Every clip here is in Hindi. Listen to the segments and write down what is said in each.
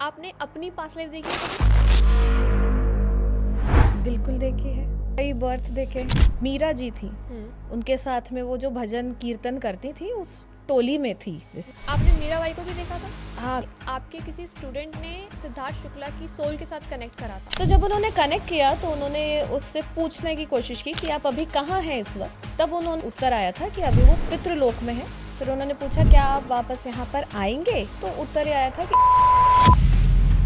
आपने अपनी पास्ट लाइफ देखी है कभी? बिल्कुल देखी है, कई बर्थ देखे। मीरा जी थी, उनके साथ में वो जो भजन कीर्तन करती थी उस टोली में थी। आपने मीराबाई को भी देखा था? हाँ, आपके किसी स्टूडेंट ने सिद्धार्थ शुक्ला की सोल के साथ कनेक्ट करा था। तो जब उन्होंने कनेक्ट किया तो उन्होंने उससे पूछने की कोशिश की कि आप अभी कहाँ हैं इस वक्त। तब उन्होंने उत्तर आया था कि अभी वो पितृलोक में है। फिर उन्होंने पूछा क्या आप वापस यहाँ पर आएंगे, तो उत्तर ये आया था कि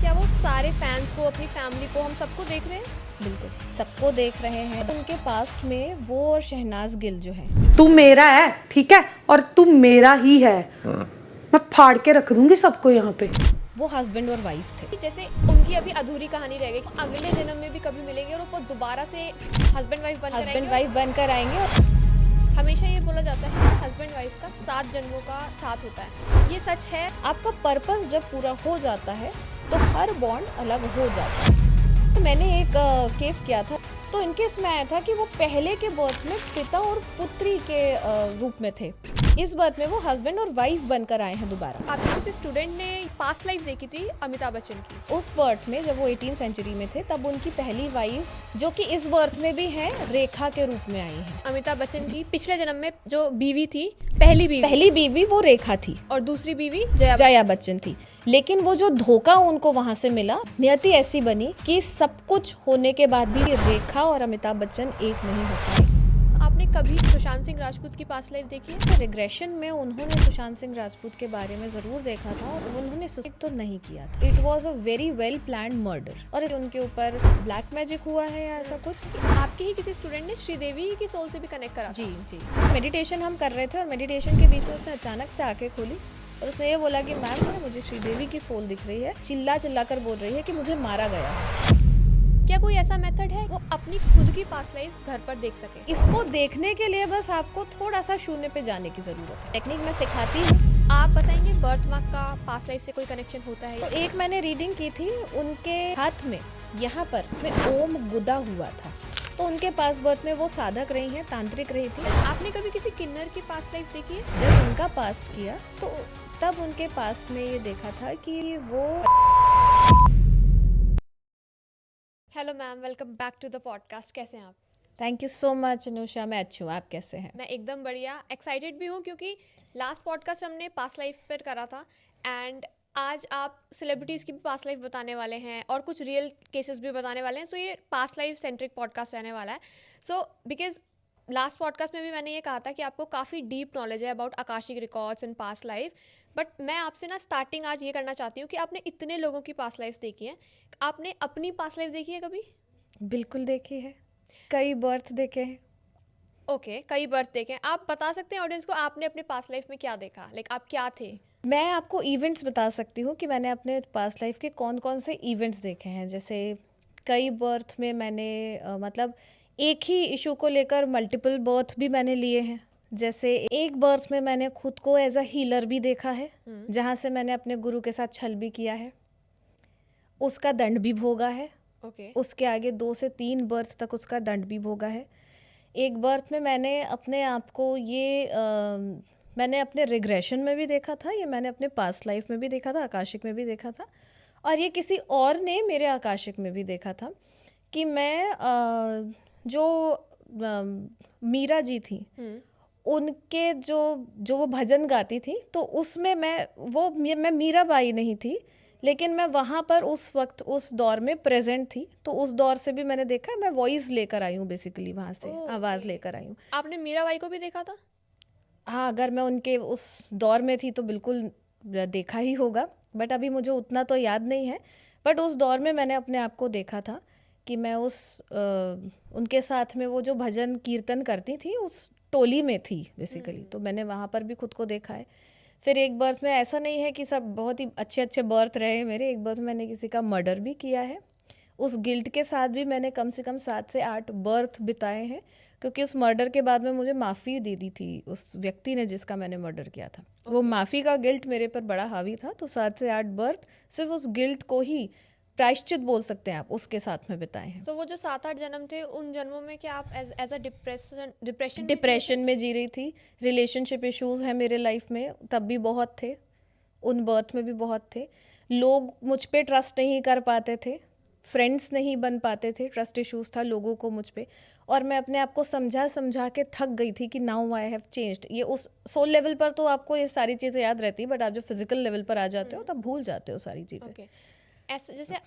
क्या वो सारे फैंस को, अपनी फैमिली को, हम सबको देख रहे हैं? बिल्कुल सबको देख रहे हैं। उनके पास्ट में वो और शहनाज गिल जो है, तू मेरा है, ठीक है, और तू मेरा ही है। मैं फाड़ के रख दूंगी सबको यहाँ पे। वो हस्बैंड और वाइफ थे। जैसे उनकी अभी अधूरी कहानी रह गई, अगले जन्म में भी कभी मिलेंगे और वो दोबारा से हस्बैंड वाइफ बनकर आएंगे और हमेशा ये बोला जाता है कि हस्बैंड वाइफ का 7 जन्मों का साथ होता है। ये सच है? आपका पर्पस जब पूरा हो जाता है तो हर बॉन्ड अलग हो जाता है। तो मैंने एक केस किया था, तो इनके इसमें आया था कि वो पहले के बर्थ में पिता और पुत्री के रूप में थे। इस बर्थ में वो हस्बैंड और वाइफ बनकर आए हैं दोबारा। आपके किसी स्टूडेंट ने पास्ट लाइफ देखी थी अमिताभ बच्चन की? उस बर्थ में जब वो 18th सेंचुरी में थे तब उनकी पहली वाइफ, जो कि इस बर्थ में भी है, रेखा के रूप में आई है। अमिताभ बच्चन की पिछले जन्म में जो बीवी थी, पहली बीवी वो रेखा थी और दूसरी बीवी जया बच्चन थी। लेकिन वो जो धोखा उनको वहां से मिला, नियति ऐसी बनी कि सब कुछ होने के बाद भी रेखा और अमिताभ बच्चन एक नहीं हो पाए। आपने कभी सुशांत सिंह राजपूत की पास्ट लाइफ देखी है? रिग्रेशन में उन्होंने सुशांत सिंह राजपूत के बारे में जरूर देखा था और उन्होंने सुसाइड तो नहीं किया था। It was a very well planned murder और उनके ऊपर ब्लैक मैजिक हुआ है या ऐसा कुछ। आपके ही किसी स्टूडेंट ने श्रीदेवी की सोल से भी कनेक्ट करा? जी। मेडिटेशन हम कर रहे थे और मेडिटेशन के बीच में उसने अचानक से आंखें खोली और उसने ये बोला कि मैम मुझे श्रीदेवी की सोल दिख रही है। चिल्ला कर बोल रही है कि मुझे मारा गया है। क्या कोई ऐसा मेथड है वो अपनी खुद की पास्ट लाइफ घर पर देख सके? इसको देखने के लिए बस आपको थोड़ा सा शून्य पे जाने की जरूरत है। टेक्निक मैं सिखाती हूँ। आप बताएंगे बर्थ मार्क का पास्ट लाइफ से कोई कनेक्शन होता है? तो एक मैंने रीडिंग की थी, उनके हाथ में यहाँ पर में ओम गुदा हुआ था, तो उनके पास बर्थ में वो साधक रही हैं, तांत्रिक रही थी। आपने कभी किसी किन्नर की पास्ट लाइफ देखी है? जब उनका पास्ट किया तो तब उनके पास्ट में ये देखा था कि वो। Hello ma'am, welcome back to the podcast. कैसे हैं आप? Thank you so much Anusha, मैं अच्छी हूँ, आप कैसे हैं? मैं एकदम बढ़िया, एक्साइटेड भी हूँ क्योंकि लास्ट पॉडकास्ट हमने पास्ट लाइफ पर करा था एंड आज आप सेलिब्रिटीज़ की भी पास्ट लाइफ बताने वाले हैं और कुछ रियल केसेस भी बताने वाले हैं। सो ये पास्ट लाइफ सेंट्रिक पॉडकास्ट रहने वाला है। सो बिकॉज लास्ट पॉडकास्ट में भी मैंने ये कहा था कि आपको काफ़ी डीप नॉलेज है about Akashic records and past life, but मैं आपसे ना स्टार्टिंग आज ये करना चाहती हूँ कि आपने इतने लोगों की पास्ट लाइफ देखी है, आपने अपनी पास्ट लाइफ देखी है कभी? बिल्कुल देखी है, कई बर्थ देखे हैं। ओके, कई बर्थ देखे हैं। आप बता सकते हैं ऑडियंस को आपने अपने पास्ट लाइफ में क्या देखा, लाइक आप क्या थे? मैं आपको इवेंट्स बता सकती हूँ कि मैंने अपने पास्ट लाइफ के कौन कौन से इवेंट्स देखे हैं। जैसे कई बर्थ में मैंने मतलब एक ही इशू को लेकर मल्टीपल बर्थ भी मैंने लिए हैं। जैसे एक बर्थ में मैंने खुद को एज अ हीलर भी देखा है, जहाँ से मैंने अपने गुरु के साथ छल भी किया है, उसका दंड भी भोगा है। ओके। उसके आगे 2 से 3 बर्थ तक उसका दंड भी भोगा है। एक बर्थ में मैंने अपने आप को मैंने अपने रिग्रेशन में भी देखा था, ये मैंने अपने पास्ट लाइफ में भी देखा था, आकाशिक में भी देखा था, और ये किसी और ने मेरे आकाशिक में भी देखा था कि मैं जो मीरा जी थी, उनके जो वो भजन गाती थी, तो उसमें मैं मीराबाई नहीं थी, लेकिन मैं वहाँ पर उस वक्त उस दौर में प्रेजेंट थी। तो उस दौर से भी मैंने देखा, मैं वॉइस लेकर आई हूँ, बेसिकली वहाँ से आवाज़ लेकर आई हूँ। आपने मीराबाई को भी देखा था? हाँ, अगर मैं उनके उस दौर में थी तो बिल्कुल देखा ही होगा, बट अभी मुझे उतना तो याद नहीं है। बट उस दौर में मैंने अपने आप को देखा था कि मैं उनके साथ में वो जो भजन कीर्तन करती थी उस टोली में थी बेसिकली। तो मैंने वहाँ पर भी खुद को देखा है। फिर एक बर्थ में ऐसा नहीं है कि सब बहुत ही अच्छे अच्छे बर्थ रहे मेरे। एक बर्थ में मैंने किसी का मर्डर भी किया है। उस गिल्ट के साथ भी मैंने कम से कम 7 से 8 बर्थ बिताए हैं, क्योंकि उस मर्डर के बाद में मुझे माफ़ी दे दी थी उस व्यक्ति ने जिसका मैंने मर्डर किया था। वो माफ़ी का गिल्ट मेरे पर बड़ा हावी था। तो 7 से 8 बर्थ सिर्फ उस गिल्ट को ही प्रायश्चित बोल सकते हैं आप, उसके साथ में बिताए हैं। वो जो 7-8 जन्म थे, उन जन्मों में क्या आप एज अ डिप्रेशन में जी रही थी। रिलेशनशिप इश्यूज हैं मेरे लाइफ में, तब भी बहुत थे, उन बर्थ में भी बहुत थे। लोग मुझ पे ट्रस्ट नहीं कर पाते थे, फ्रेंड्स नहीं बन पाते थे, ट्रस्ट इश्यूज था लोगों को मुझ पे, और मैं अपने आप को समझा समझा के थक गई थी कि नाउ आई हैव चेंज्ड। ये उस सोल लेवल पर तो आपको ये सारी चीज़ें याद रहती है, बट आप जो फिजिकल लेवल पर आ जाते हो तब भूल जाते हो सारी चीज़ें। ओके, ऐसे जैसे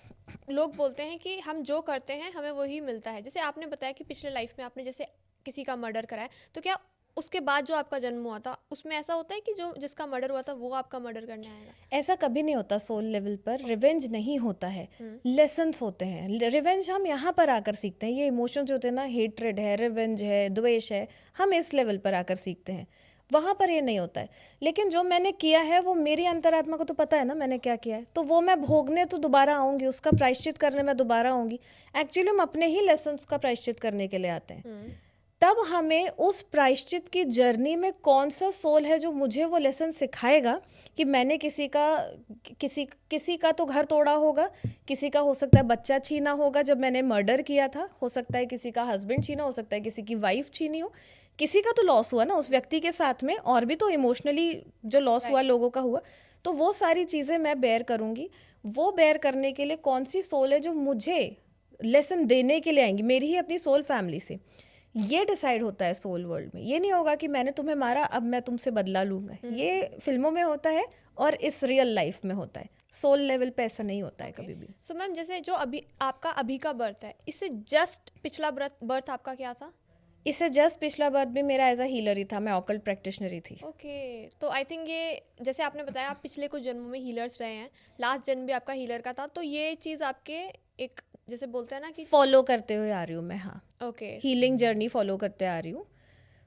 लोग बोलते हैं कि हम जो करते हैं हमें वही मिलता है। जैसे आपने बताया कि पिछले लाइफ में आपने जैसे किसी का मर्डर कराया, तो क्या उसके बाद जो आपका जन्म हुआ था उसमें ऐसा होता है कि जो जिसका मर्डर हुआ था वो आपका मर्डर करने आएगा? ऐसा कभी नहीं होता सोल लेवल पर, रिवेंज नहीं होता है, लेसन्स होते हैं। रिवेंज हम यहाँ पर आकर सीखते हैं, ये इमोशंस होते हैं ना, हेट्रेड है, रिवेंज है, द्वेष है, हम इस लेवल पर आकर सीखते हैं, वहाँ पर ये नहीं होता है। लेकिन जो मैंने किया है वो मेरी अंतरात्मा को तो पता है ना मैंने क्या किया है, तो वो मैं भोगने तो दोबारा आऊँगी, उसका प्रायश्चित करने मैं दोबारा आऊँगी। एक्चुअली हम अपने ही लेसन्स का प्रायश्चित करने के लिए आते हैं। तब हमें उस प्रायश्चित की जर्नी में कौन सा सोल है जो मुझे वो लेसन सिखाएगा कि मैंने किसी का तो घर तोड़ा होगा, किसी का हो सकता है बच्चा छीना होगा जब मैंने मर्डर किया था, हो सकता है किसी का हस्बैंड छीना, हो सकता है किसी की वाइफ छीनी हो, किसी का तो लॉस हुआ ना उस व्यक्ति के साथ में, और भी तो इमोशनली जो लॉस हुआ लोगों का हुआ, तो वो सारी चीज़ें मैं बेयर करूँगी। वो बेयर करने के लिए कौन सी सोल है जो मुझे लेसन देने के लिए आएंगी, मेरी ही अपनी सोल फैमिली से, ये डिसाइड होता है सोल वर्ल्ड में। ये नहीं होगा कि मैंने तुम्हें मारा अब मैं तुमसे बदला लूंगा, ये फिल्मों में होता है और इस रियल लाइफ में होता है। सोल लेवल पे ऐसा नहीं होता है कभी भी। सो मैम जैसे जो अभी आपका अभी का बर्थ है, इससे जस्ट पिछला बर्थ आपका क्या था? इससे जस्ट पिछला बर्थ भी मेरा एज अ हीलर ही था, मैं ऑकल्ट प्रैक्टिशनर ही थी। ओके, तो आई थिंक ये जैसे आपने बताया आप पिछले कुछ जन्मों में हीलर्स रहे हैं, लास्ट जन्म भी आपका हीलर का था, तो ये चीज़ आपके एक जैसे बोलते हैं ना कि फॉलो करते हुए आ रही हूँ मैं, हाँ, ओके हीलिंग जर्नी फॉलो करते आ रही हूँ,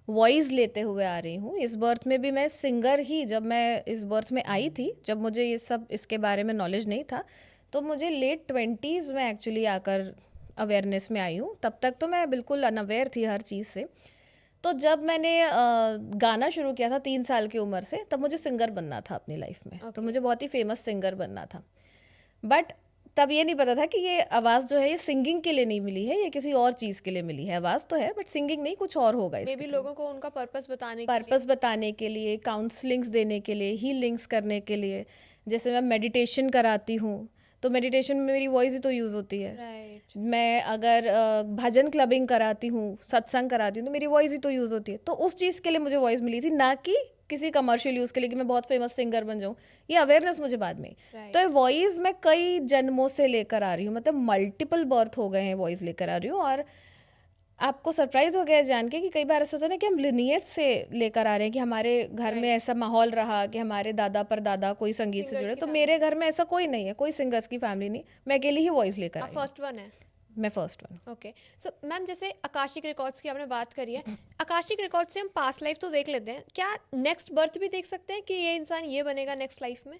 वॉइस लेते हुए आ रही हूँ। इस बर्थ में भी मैं सिंगर ही, जब मैं इस बर्थ में आई थी, जब मुझे ये सब इसके बारे में नॉलेज नहीं था, तो मुझे लेट 20s में एक्चुअली आकर अवेयरनेस में आई हूँ। तब तक तो मैं बिल्कुल अनअवेयर थी हर चीज़ से। तो जब मैंने गाना शुरू किया था 3 साल की उम्र से, तब मुझे सिंगर बनना था अपनी लाइफ में। तो मुझे बहुत ही फेमस सिंगर बनना था, बट तब ये नहीं पता था कि ये आवाज़ जो है ये सिंगिंग के लिए नहीं मिली है, ये किसी और चीज़ के लिए मिली है। आवाज़ तो है बट सिंगिंग नहीं, कुछ और होगा मे इसके बी थ्रू। लोगों को उनका पर्पस बताने के पर्पस बताने के लिए, काउंसलिंग्स देने के लिए, हीलिंग्स करने के लिए। जैसे मैं मेडिटेशन कराती हूँ, तो मेडिटेशन में मेरी वॉइस ही तो यूज़ होती है। राइट। मैं अगर भजन क्लबिंग कराती हूँ, सत्संग कराती हूँ, तो मेरी वॉइस ही तो यूज़ होती है। तो उस चीज़ के लिए मुझे वॉइस मिली थी, ना कि किसी कमर्शियल यूज़ के लिए कि मैं बहुत फेमस सिंगर बन जाऊँ। ये अवेयरनेस मुझे बाद में। Right. तो ये वॉइस मैं कई जन्मों से लेकर आ रही हूँ, मतलब मल्टीपल बर्थ हो गए हैं वॉइस लेकर आ रही हूँ। और आपको सरप्राइज हो गया है जान के कि कई बार ऐसा होता है ना कि हम लिनियज से लेकर आ रहे हैं कि हमारे घर में ऐसा माहौल रहा कि हमारे दादा पर दादा कोई संगीत से जुड़े। तो मेरे घर में ऐसा कोई नहीं है, कोई सिंगर्स की फैमिली नहीं, मैं अकेली ही वॉइस लेकर आई हूँ। फर्स्ट वन है। मैं first one. Okay, so ma'am जैसे आकाशिक रिकॉर्ड्स की आपने बात करी है, आकाशिक रिकॉर्ड्स से हम पास्ट लाइफ तो देख लेते हैं, क्या नेक्स्ट बर्थ भी देख सकते हैं कि ये इंसान ये बनेगा नेक्स्ट लाइफ में?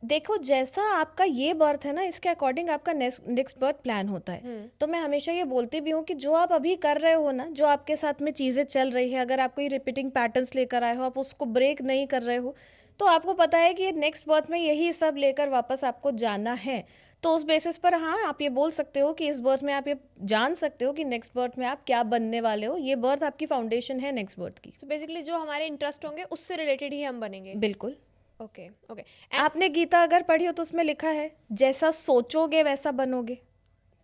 देखो, जैसा आपका ये बर्थ है ना, इसके अकॉर्डिंग आपका नेक्स्ट बर्थ प्लान होता है। तो मैं हमेशा ये बोलती भी हूँ कि जो आप अभी कर रहे हो ना, जो आपके साथ में चीज़ें चल रही है, अगर आप कोई रिपीटिंग पैटर्न्स लेकर आए हो, आप उसको ब्रेक नहीं कर रहे हो, तो आपको पता है कि ये नेक्स्ट बर्थ में यही सब लेकर वापस आपको जाना है। तो उस बेसिस पर हाँ, आप ये बोल सकते हो कि इस बर्थ में आप ये जान सकते हो कि नेक्स्ट बर्थ में आप क्या बनने वाले हो। ये बर्थ आपकी फाउंडेशन है नेक्स्ट बर्थ की। सो बेसिकली जो हमारे इंटरेस्ट होंगे उससे रिलेटेड ही हम बनेंगे। बिल्कुल। Okay okay. आपने गीता अगर पढ़ी हो तो उसमें लिखा है, जैसा सोचोगे वैसा बनोगे।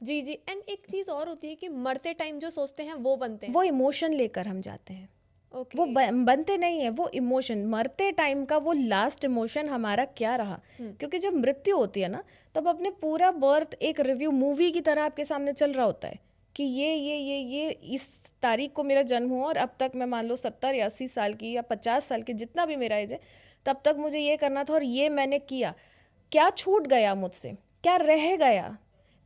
जी जी। एंड एक चीज़ और होती है कि मरते टाइम जो सोचते हैं वो बनते हैं। वो इमोशन लेकर हम जाते हैं। ओके। वो बनते नहीं है, वो इमोशन, मरते टाइम का वो लास्ट इमोशन हमारा क्या रहा। क्योंकि जब मृत्यु होती है ना, तब अपने पूरा बर्थ एक रिव्यू मूवी की तरह आपके सामने चल रहा होता है कि ये इस तारीख को मेरा जन्म हुआ और अब तक मैं मान लो 70 या 80 साल की या 50 साल की, जितना भी मेरा एज है, तब तक मुझे ये करना था और ये मैंने किया। क्या छूट गया मुझसे, क्या रह गया,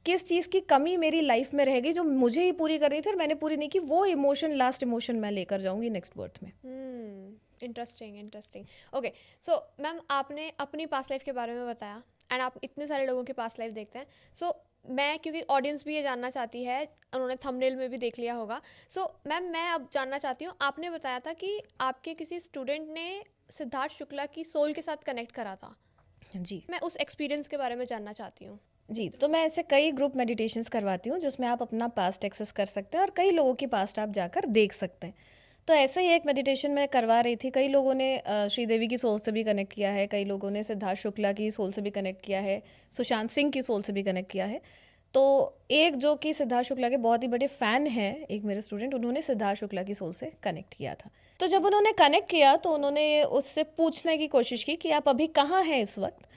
किस चीज़ की कमी मेरी लाइफ में रह गई जो मुझे ही पूरी करनी थी और मैंने पूरी नहीं की। वो इमोशन, लास्ट इमोशन मैं लेकर जाऊंगी नेक्स्ट बर्थ में। Interesting interesting. Okay, so ma'am आपने अपनी पास्ट लाइफ के बारे में बताया एंड आप इतने सारे लोगों की पास्ट लाइफ देखते हैं। सो मैं, क्योंकि ऑडियंस भी ये जानना चाहती है, उन्होंने थंबनेल में भी देख लिया होगा। सो मैम मैं अब जानना चाहती हूँ, आपने बताया था कि आपके किसी स्टूडेंट ने सिद्धार्थ शुक्ला की सोल के साथ कनेक्ट करा था। जी मैं उस एक्सपीरियंस के बारे में जानना चाहती हूँ। जी, तो मैं ऐसे कई ग्रुप मेडिटेशंस करवाती हूँ जिसमें आप अपना पास्ट एक्सेस कर सकते हैं और कई लोगों की पास्ट आप जाकर देख सकते हैं। तो ऐसे ही एक मेडिटेशन मैं करवा रही थी। कई लोगों ने श्रीदेवी की सोल से भी कनेक्ट किया है, कई लोगों ने सिद्धार्थ शुक्ला की सोल से भी कनेक्ट किया है, सुशांत सिंह की सोल से भी कनेक्ट किया है। तो एक जो कि सिद्धार्थ शुक्ला के बहुत ही बड़े फ़ैन हैं, एक मेरे स्टूडेंट, उन्होंने सिद्धार्थ शुक्ला की सोल से कनेक्ट किया था। तो जब उन्होंने कनेक्ट किया तो उन्होंने उससे पूछने की कोशिश की कि आप अभी कहाँ हैं इस वक्त।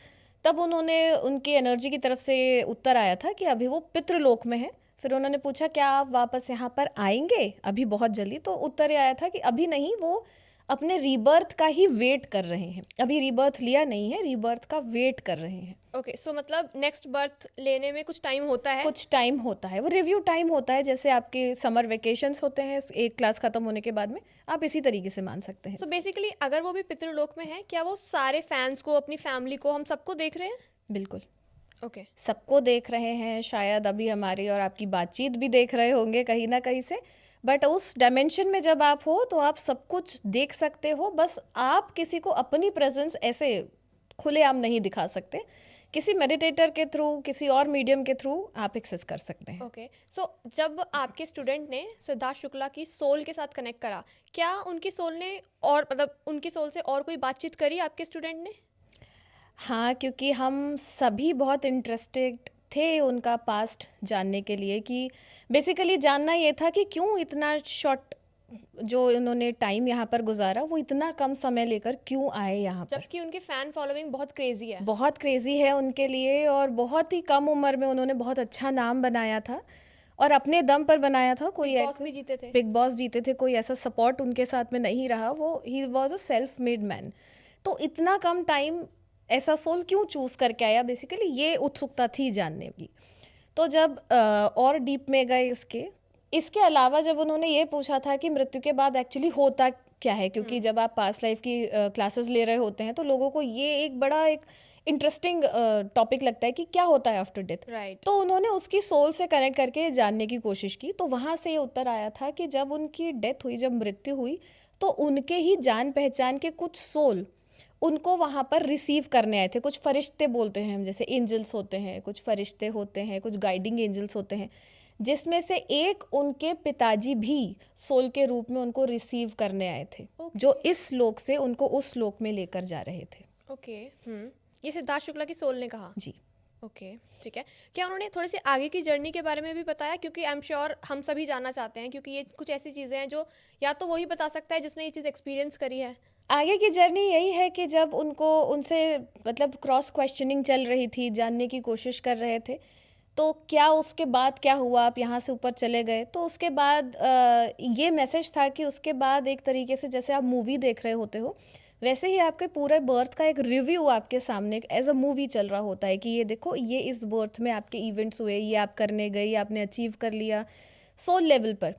तब उन्होंने, उनकी एनर्जी की तरफ से उत्तर आया था कि अभी वो पितृलोक में है। फिर उन्होंने पूछा क्या आप वापस यहाँ पर आएंगे अभी बहुत जल्दी, तो उत्तर ये आया था कि अभी नहीं, वो अपने रीबर्थ का ही वेट कर रहे हैं। अभी रीबर्थ लिया नहीं है, रीबर्थ का वेट कर रहे हैं। ओके, सो मतलब नेक्स्ट बर्थ लेने में कुछ टाइम होता है? कुछ टाइम होता है, वो रिव्यू टाइम होता है, जैसे आपके समर वेकेशंस होते हैं एक क्लास खत्म होने के बाद में, आप इसी तरीके से मान सकते हैं। सो बेसिकली अगर वो भी पितृलोक में है, क्या वो सारे फैंस को, अपनी फैमिली को, हम सबको देख रहे हैं? बिल्कुल ओके, सबको देख रहे हैं। शायद अभी हमारी और आपकी बातचीत भी देख रहे होंगे कहीं ना कहीं से, बट उस डायमेंशन में जब आप हो तो आप सब कुछ देख सकते हो। बस आप किसी को अपनी प्रेजेंस ऐसे खुलेआम नहीं दिखा सकते, किसी मेडिटेटर के थ्रू, किसी और मीडियम के थ्रू आप एक्सेस कर सकते हैं। ओके। सो जब आपके स्टूडेंट ने सिद्धार्थ शुक्ला की सोल के साथ कनेक्ट करा, क्या उनकी सोल ने, और मतलब उनकी सोल से और कोई बातचीत करी आपके स्टूडेंट ने? हाँ, क्योंकि हम सभी बहुत इंटरेस्टेड थे उनका पास्ट जानने के लिए, कि बेसिकली जानना ये था कि क्यों इतना शॉर्ट जो उन्होंने टाइम यहाँ पर गुजारा, वो इतना कम समय लेकर क्यों आए यहाँ पर। जबकि उनकी फैन फॉलोइंग बहुत क्रेजी है। बहुत क्रेजी है उनके लिए, और बहुत ही कम उम्र में उन्होंने बहुत अच्छा नाम बनाया था और अपने दम पर बनाया था। कोई बिग बॉस भी जीते थे। बिग बॉस जीते थे, कोई ऐसा सपोर्ट उनके साथ में नहीं रहा। वो he was a self made man. तो इतना कम टाइम ऐसा सोल क्यों चूज करके आया, बेसिकली ये उत्सुकता थी जानने की। तो जब और डीप में गए इसके अलावा जब उन्होंने ये पूछा था कि मृत्यु के बाद एक्चुअली होता क्या है, क्योंकि जब आप पास्ट लाइफ की क्लासेस ले रहे होते हैं तो लोगों को ये एक बड़ा एक इंटरेस्टिंग टॉपिक लगता है कि क्या होता है आफ्टर डेथ। राइट। तो उन्होंने उसकी सोल से कनेक्ट करके जानने की कोशिश की। तो वहाँ से ये उत्तर आया था कि जब उनकी डेथ हुई, जब मृत्यु हुई, तो उनके ही जान पहचान के कुछ सोल उनको वहाँ पर रिसीव करने आए थे। कुछ फरिश्ते बोलते हैं हम, जैसे एंजल्स होते हैं, कुछ फरिश्ते होते हैं, कुछ गाइडिंग एंजल्स होते हैं, जिसमें से एक उनके पिताजी भी सोल के रूप में उनको रिसीव करने आए थे। जो इस लोक से उनको उस लोक में लेकर जा रहे थे। ओके। ये सिद्धार्थ शुक्ला की सोल ने कहा? जी। ओके, ठीक है। क्या उन्होंने थोड़ी सी आगे की जर्नी के बारे में भी बताया? क्योंकि आई एम श्योर हम सभी जानना चाहते हैं, क्योंकि ये कुछ ऐसी चीज़ें हैं जो या तो वही बता सकता है जिसने ये चीज़ एक्सपीरियंस करी है। आगे की जर्नी यही है कि जब उनको उनसे मतलब क्रॉस क्वेश्चनिंग चल रही थी, जानने की कोशिश कर रहे थे, तो क्या उसके बाद क्या हुआ, आप यहाँ से ऊपर चले गए। तो उसके बाद ये मैसेज था कि उसके बाद एक तरीके से जैसे आप मूवी देख रहे होते हो, वैसे ही आपके पूरे बर्थ का एक रिव्यू आपके सामने एज अ मूवी चल रहा होता है कि ये देखो, ये इस बर्थ में आपके इवेंट्स हुए, ये आप करने गए, ये आपने अचीव कर लिया सोल लेवल पर।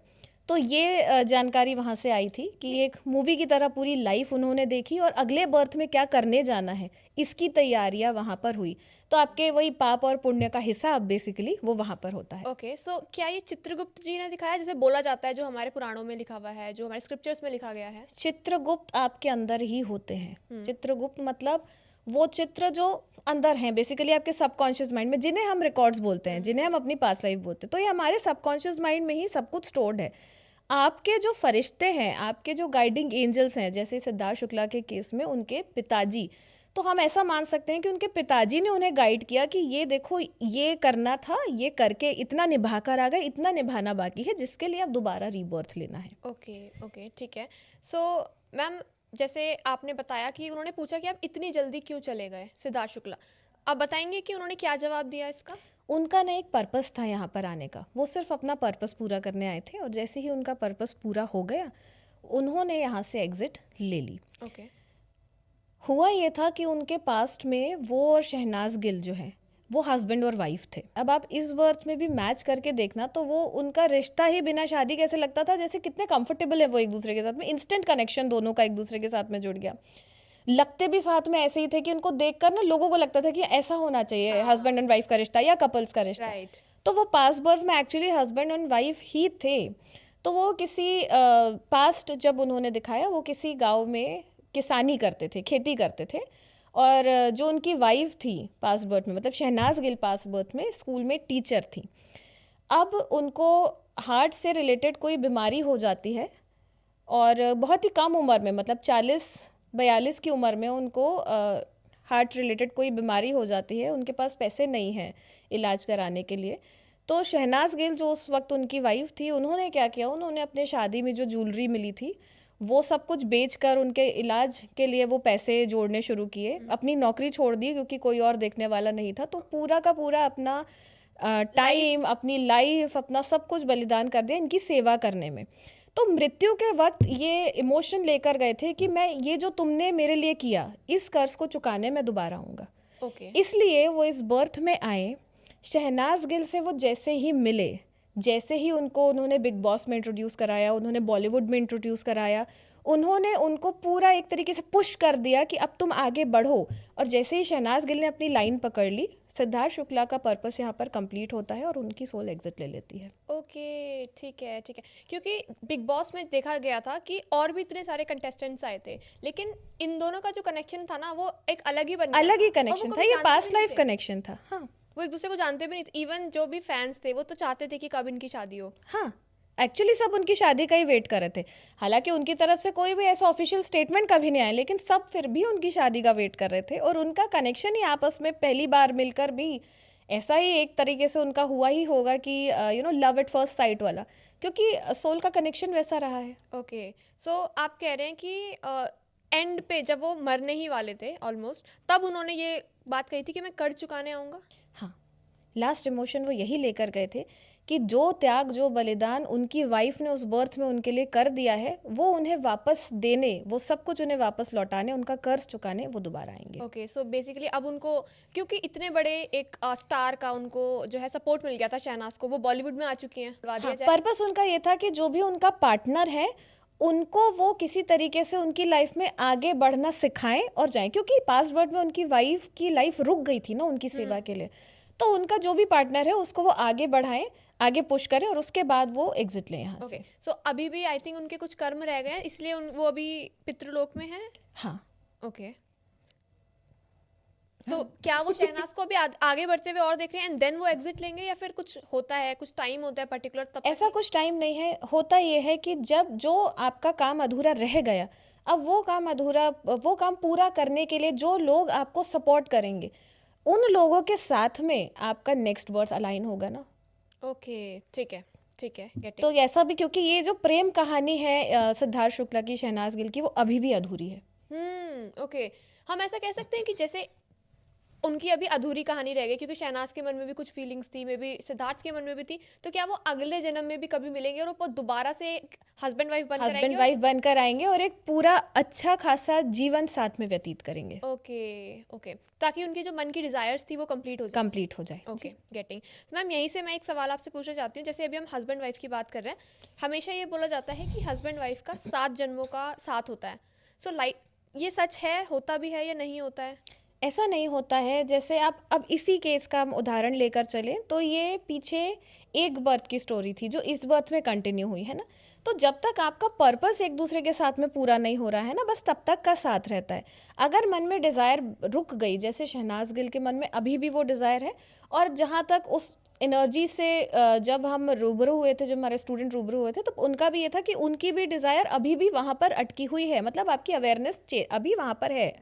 तो ये जानकारी वहाँ से आई थी कि एक मूवी की तरह पूरी लाइफ उन्होंने देखी और अगले बर्थ में क्या करने जाना है, इसकी तैयारियाँ वहाँ पर हुई। तो आपके वही पाप और पुण्य का हिसाब बेसिकली वो वहाँ पर होता है। ओके, सो क्या ये चित्रगुप्त जी ने दिखाया, जैसे बोला जाता है, जो हमारे पुराणों में लिखा हुआ है, जो हमारे स्क्रिप्चर्स में लिखा गया है? चित्रगुप्त आपके अंदर ही होते हैं। चित्रगुप्त मतलब वो चित्र जो अंदर हैं, बेसिकली आपके सबकॉन्शियस माइंड में, जिन्हें हम रिकॉर्ड्स बोलते हैं, जिन्हें हम अपनी पास्ट लाइफ बोलते हैं। तो ये हमारे सबकॉन्शियस माइंड में ही सब कुछ स्टोर्ड है। आपके जो फरिश्ते हैं, आपके जो गाइडिंग एंजल्स हैं, जैसे सिद्धार्थ शुक्ला के केस में उनके पिताजी, तो हम ऐसा मान सकते हैं कि उनके पिताजी ने उन्हें गाइड किया कि ये देखो, ये करना था, ये करके इतना निभा कर आ गए, इतना निभाना बाकी है, जिसके लिए अब दोबारा रीबर्थ लेना है। ओके ओके, ठीक है। सो मैम, जैसे आपने बताया कि उन्होंने पूछा कि आप इतनी जल्दी क्यों चले गए, सिद्धार्थ शुक्ला, आप बताएंगे कि उन्होंने क्या जवाब दिया इसका? उनका ना एक पर्पस था यहाँ पर आने का, वो सिर्फ अपना पर्पस पूरा करने आए थे, और जैसे ही उनका पर्पस पूरा हो गया, उन्होंने यहाँ से एग्जिट ले ली। ओके। हुआ ये था कि उनके पास्ट में वो और शहनाज गिल जो है, वो हस्बैंड और वाइफ थे। अब आप इस बर्थ में भी मैच करके देखना, तो वो उनका रिश्ता ही बिना शादी कैसे लगता था, जैसे कितने कंफर्टेबल है वो एक दूसरे के साथ में, इंस्टेंट कनेक्शन दोनों का एक दूसरे के साथ में जुड़ गया। लगते भी साथ में ऐसे ही थे कि उनको देखकर ना लोगों को लगता था कि ऐसा होना चाहिए हस्बैंड एंड वाइफ का रिश्ता या कपल्स का रिश्ता। राइट। तो वो पास्ट बर्थ में एक्चुअली हस्बैंड एंड वाइफ ही थे। तो वो किसी पास्ट जब उन्होंने दिखाया, वो किसी गांव में किसानी करते थे, खेती करते थे, और जो उनकी वाइफ थी पास्ट बर्थ में, मतलब शहनाज गिल पास्ट बर्थ में स्कूल में टीचर थी। अब उनको हार्ट से रिलेटेड कोई बीमारी हो जाती है, और बहुत ही कम उम्र में, मतलब 40-42 की उम्र में उनको हार्ट रिलेटेड कोई बीमारी हो जाती है, उनके पास पैसे नहीं हैं इलाज कराने के लिए। तो शहनाज गिल जो उस वक्त उनकी वाइफ थी, उन्होंने क्या किया, उन्होंने अपने शादी में जो ज्वेलरी मिली थी वो सब कुछ बेचकर उनके इलाज के लिए वो पैसे जोड़ने शुरू किए, अपनी नौकरी छोड़ दी क्योंकि कोई और देखने वाला नहीं था, तो पूरा का पूरा अपना टाइम, अपनी लाइफ, अपना सब कुछ बलिदान कर दिया इनकी सेवा करने में। तो मृत्यु के वक्त ये इमोशन लेकर गए थे कि मैं, ये जो तुमने मेरे लिए किया, इस कर्ज को चुकाने मैं दोबारा आऊँगा। ओके इसलिए वो इस बर्थ में आए। शहनाज गिल से वो जैसे ही मिले, जैसे ही उन्होंने बिग बॉस में इंट्रोड्यूस कराया, उन्होंने बॉलीवुड में इंट्रोड्यूस कराया, उन्होंने उनको पूरा एक तरीके से पुश कर दिया कि अब तुम आगे बढ़ो। और जैसे ही शहनाज गिल ने अपनी लाइन पकड़ ली, सिद्धार्थ शुक्ला का पर्पस यहाँ पर कंप्लीट होता है और उनकी सोल एग्जिट ले लेती है। ओके, ठीक है ठीक है। क्योंकि बिग बॉस में देखा गया था कि और भी इतने सारे कंटेस्टेंट्स आए थे, लेकिन इन दोनों का जो कनेक्शन था ना वो एक अलग ही बन गया अलग ही था, और वो कनेक्शन था, कभी ये जानते पास्ट भी नहीं लाइफ थे। कनेक्शन था। हाँ वो एक दूसरे को जानते भी नहीं थे। इवन जो भी फैंस थे वो तो चाहते थे कि कब इनकी शादी हो। हाँ, एक्चुअली सब उनकी शादी का ही वेट कर रहे थे। हालांकि उनकी तरफ से कोई भी ऐसा ऑफिशियल स्टेटमेंट कभी नहीं आया, लेकिन सब फिर भी उनकी शादी का वेट कर रहे थे। और उनका कनेक्शन ही आपस में पहली बार मिलकर भी ऐसा ही एक तरीके से उनका हुआ ही होगा कि लव एट फर्स्ट साइट वाला, क्योंकि सोल का कनेक्शन वैसा रहा है। ओके, सो आप कह रहे हैं कि एंड पे जब वो मरने ही वाले थे ऑलमोस्ट, तब उन्होंने ये बात कही थी कि मैं कर्ज चुकाने आऊँगा। हाँ, लास्ट इमोशन वो यही लेकर गए थे कि जो त्याग, जो बलिदान उनकी वाइफ ने उस बर्थ में उनके लिए कर दिया है, वो उन्हें वापस देने, वो सब कुछ उन्हें वापस लौटाने, उनका कर्ज चुकाने वो दोबारा आएंगे। ओके, सो बेसिकली अब उनको, क्योंकि इतने बड़े एक स्टार का उनको जो है सपोर्ट मिल गया था शहनाज को, वो बॉलीवुड में आ चुकी हैं, करवा दिया हाँ, जाए। पर्पस उनका ये था कि जो भी उनका पार्टनर है उनको वो किसी तरीके से उनकी लाइफ में आगे बढ़ना सिखाएं और जाएं, क्योंकि पास्ट बर्थ में उनकी वाइफ की लाइफ रुक गई थी ना उनकी सेवा के लिए। तो उनका जो भी पार्टनर है उसको वो आगे बढ़ाएं, आगे पुश करें और उसके बाद वो एग्जिट लें यहाँ ओके, से। सो अभी भी आई थिंक उनके कुछ कर्म रह गए हैं, इसलिए वो अभी पितृलोक में है। हाँ, ओके, सो क्या वो शहनाज को अभी आगे बढ़ते हुए और देख रहे हैं एंड देन वो एग्जिट लेंगे, या फिर कुछ होता है, कुछ टाइम होता है पर्टिकुलर तब तक ऐसा कुछ टाइम नहीं है। होता ये है कि जब जो आपका काम अधूरा रह गया, अब वो काम पूरा करने के लिए जो लोग आपको सपोर्ट करेंगे, उन लोगों के साथ में आपका नेक्स्ट बर्थ अलाइन होगा ना। ओके, ठीक है ठीक है, गेटिंग। तो ऐसा भी, क्योंकि ये जो प्रेम कहानी है सिद्धार्थ शुक्ला की शहनाज गिल की, वो अभी भी अधूरी है। ओके, हम ऐसा कह सकते हैं कि जैसे उनकी अभी अधूरी कहानी रह गई, क्योंकि शहनाज के मन में भी कुछ फीलिंग्स थी, मे बी सिद्धार्थ के मन में भी थी, तो क्या वो अगले जन्म में भी कभी मिलेंगे और वो दोबारा से हस्बैंड वाइफ बनकर हस्बैंड आएंगे? वाइफ बनकर आएंगे और एक पूरा अच्छा खासा जीवन साथ में व्यतीत करेंगे, ओके ओके, ताकि उनकी जो मन की डिजायर्स थी वो कंप्लीट हो जाए। कंप्लीट हो जाए। Okay, getting. मैम यहीं से मैं एक सवाल आपसे पूछना चाहती हूँ, जैसे अभी हम हस्बैंड वाइफ की बात कर रहे हैं, हमेशा ये बोला जाता है कि हस्बैंड वाइफ का 7 जन्मों का साथ होता है। सो लाइक ये सच है, होता भी है या नहीं होता है? ऐसा नहीं होता है। जैसे आप अब इसी केस का हम उदाहरण लेकर चलें तो ये पीछे एक बर्थ की स्टोरी थी जो इस बर्थ में कंटिन्यू हुई है ना। तो जब तक आपका पर्पस एक दूसरे के साथ में पूरा नहीं हो रहा है ना, बस तब तक का साथ रहता है। अगर मन में डिज़ायर रुक गई, जैसे शहनाज गिल के मन में अभी भी वो डिज़ायर है, और जहाँ तक उस एनर्जी से जब हम रूबरू हुए थे, जब हमारे स्टूडेंट रूबरू हुए थे, तो उनका भी ये था कि उनकी भी डिज़ायर अभी भी वहाँ पर अटकी हुई है, मतलब आपकी अवेयरनेस अभी वहाँ पर है।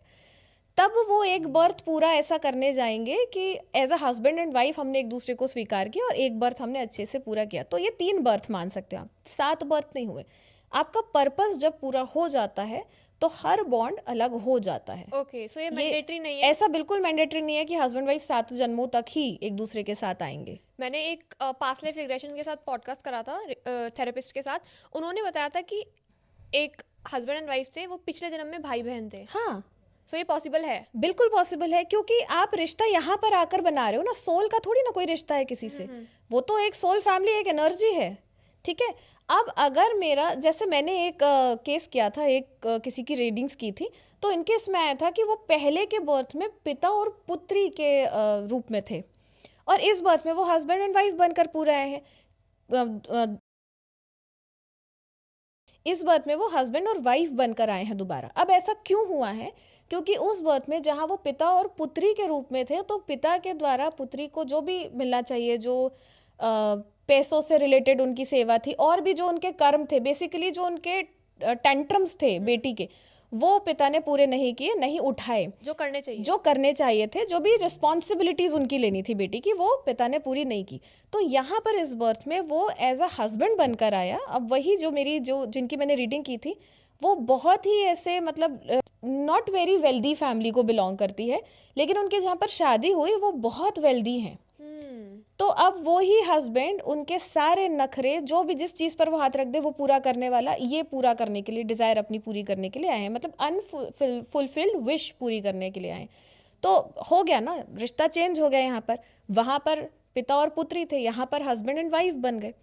तब वो एक बर्थ पूरा ऐसा करने जाएंगे कि as a husband and wife हमने एक दूसरे को स्वीकार किया और एक बर्थ हमने अच्छे से पूरा किया। तो ये 3 बर्थ मान सकते हो आप, 7 बर्थ नहीं हुए। आपका पर्पस जब पूरा हो जाता है तो हर बॉन्ड अलग हो जाता है। ओके, सो ये मैंडेटरी नहीं है? ऐसा बिल्कुल मैंडेटरी नहीं है कि हस्बैंड वाइफ 7 जन्मों तक ही एक दूसरे के साथ आएंगे। मैंने एक पास्ट लाइफ रिग्रेशन के साथ पॉडकास्ट करा था थेरेपिस्ट के साथ, उन्होंने बताया था कि एक हस्बैंड एंड वाइफ थे, वो पिछले जन्म में भाई बहन थे। हाँ, सो ये पॉसिबल है? बिल्कुल पॉसिबल है, क्योंकि आप रिश्ता यहाँ पर आकर बना रहे हो ना। सोल का थोड़ी ना कोई रिश्ता है किसी से, वो तो एक सोल फैमिली, एक एनर्जी है, ठीक है। अब अगर मेरा, जैसे मैंने एक केस किया था, एक किसी की रीडिंग्स की थी, तो इनके इसमें आया था कि वो पहले के बर्थ में पिता और पुत्री के रूप में थे, और इस बर्थ में वो हस्बैंड एंड वाइफ बनकर पूरे आए हैं। इस बर्थ में वो हस्बैंड और वाइफ बनकर आए हैं दोबारा। अब ऐसा क्यों हुआ है? क्योंकि उस बर्थ में जहाँ वो पिता और पुत्री के रूप में थे, तो पिता के द्वारा पुत्री को जो भी मिलना चाहिए, जो पैसों से रिलेटेड उनकी सेवा थी, और भी जो उनके कर्म थे, बेसिकली जो उनके टेंट्रम्स थे बेटी के, वो पिता ने पूरे नहीं किए, नहीं उठाए। जो करने चाहिए। जो करने चाहिए थे, जो भी रिस्पॉन्सिबिलिटीज उनकी लेनी थी बेटी की, वो पिता ने पूरी नहीं की। तो यहाँ पर इस बर्थ में वो एज अ हस्बैंड बनकर आया। अब वही जो मेरी जो जिनकी मैंने रीडिंग की थी, वो बहुत ही ऐसे मतलब नॉट वेरी वेल्दी फैमिली को बिलोंग करती है, लेकिन उनके जहाँ पर शादी हुई वो बहुत वेल्दी हैं। तो अब वो ही हस्बैंड उनके सारे नखरे, जो भी जिस चीज़ पर वो हाथ रख दे वो पूरा करने वाला, ये पूरा करने के लिए, डिज़ायर अपनी पूरी करने के लिए आए हैं, मतलब अनफुलफिल्ड विश पूरी करने के लिए आए हैं। तो हो गया ना, रिश्ता चेंज हो गया यहाँ पर। वहाँ पर पिता और पुत्री थे, यहाँ पर हस्बैंड एंड वाइफ बन गए।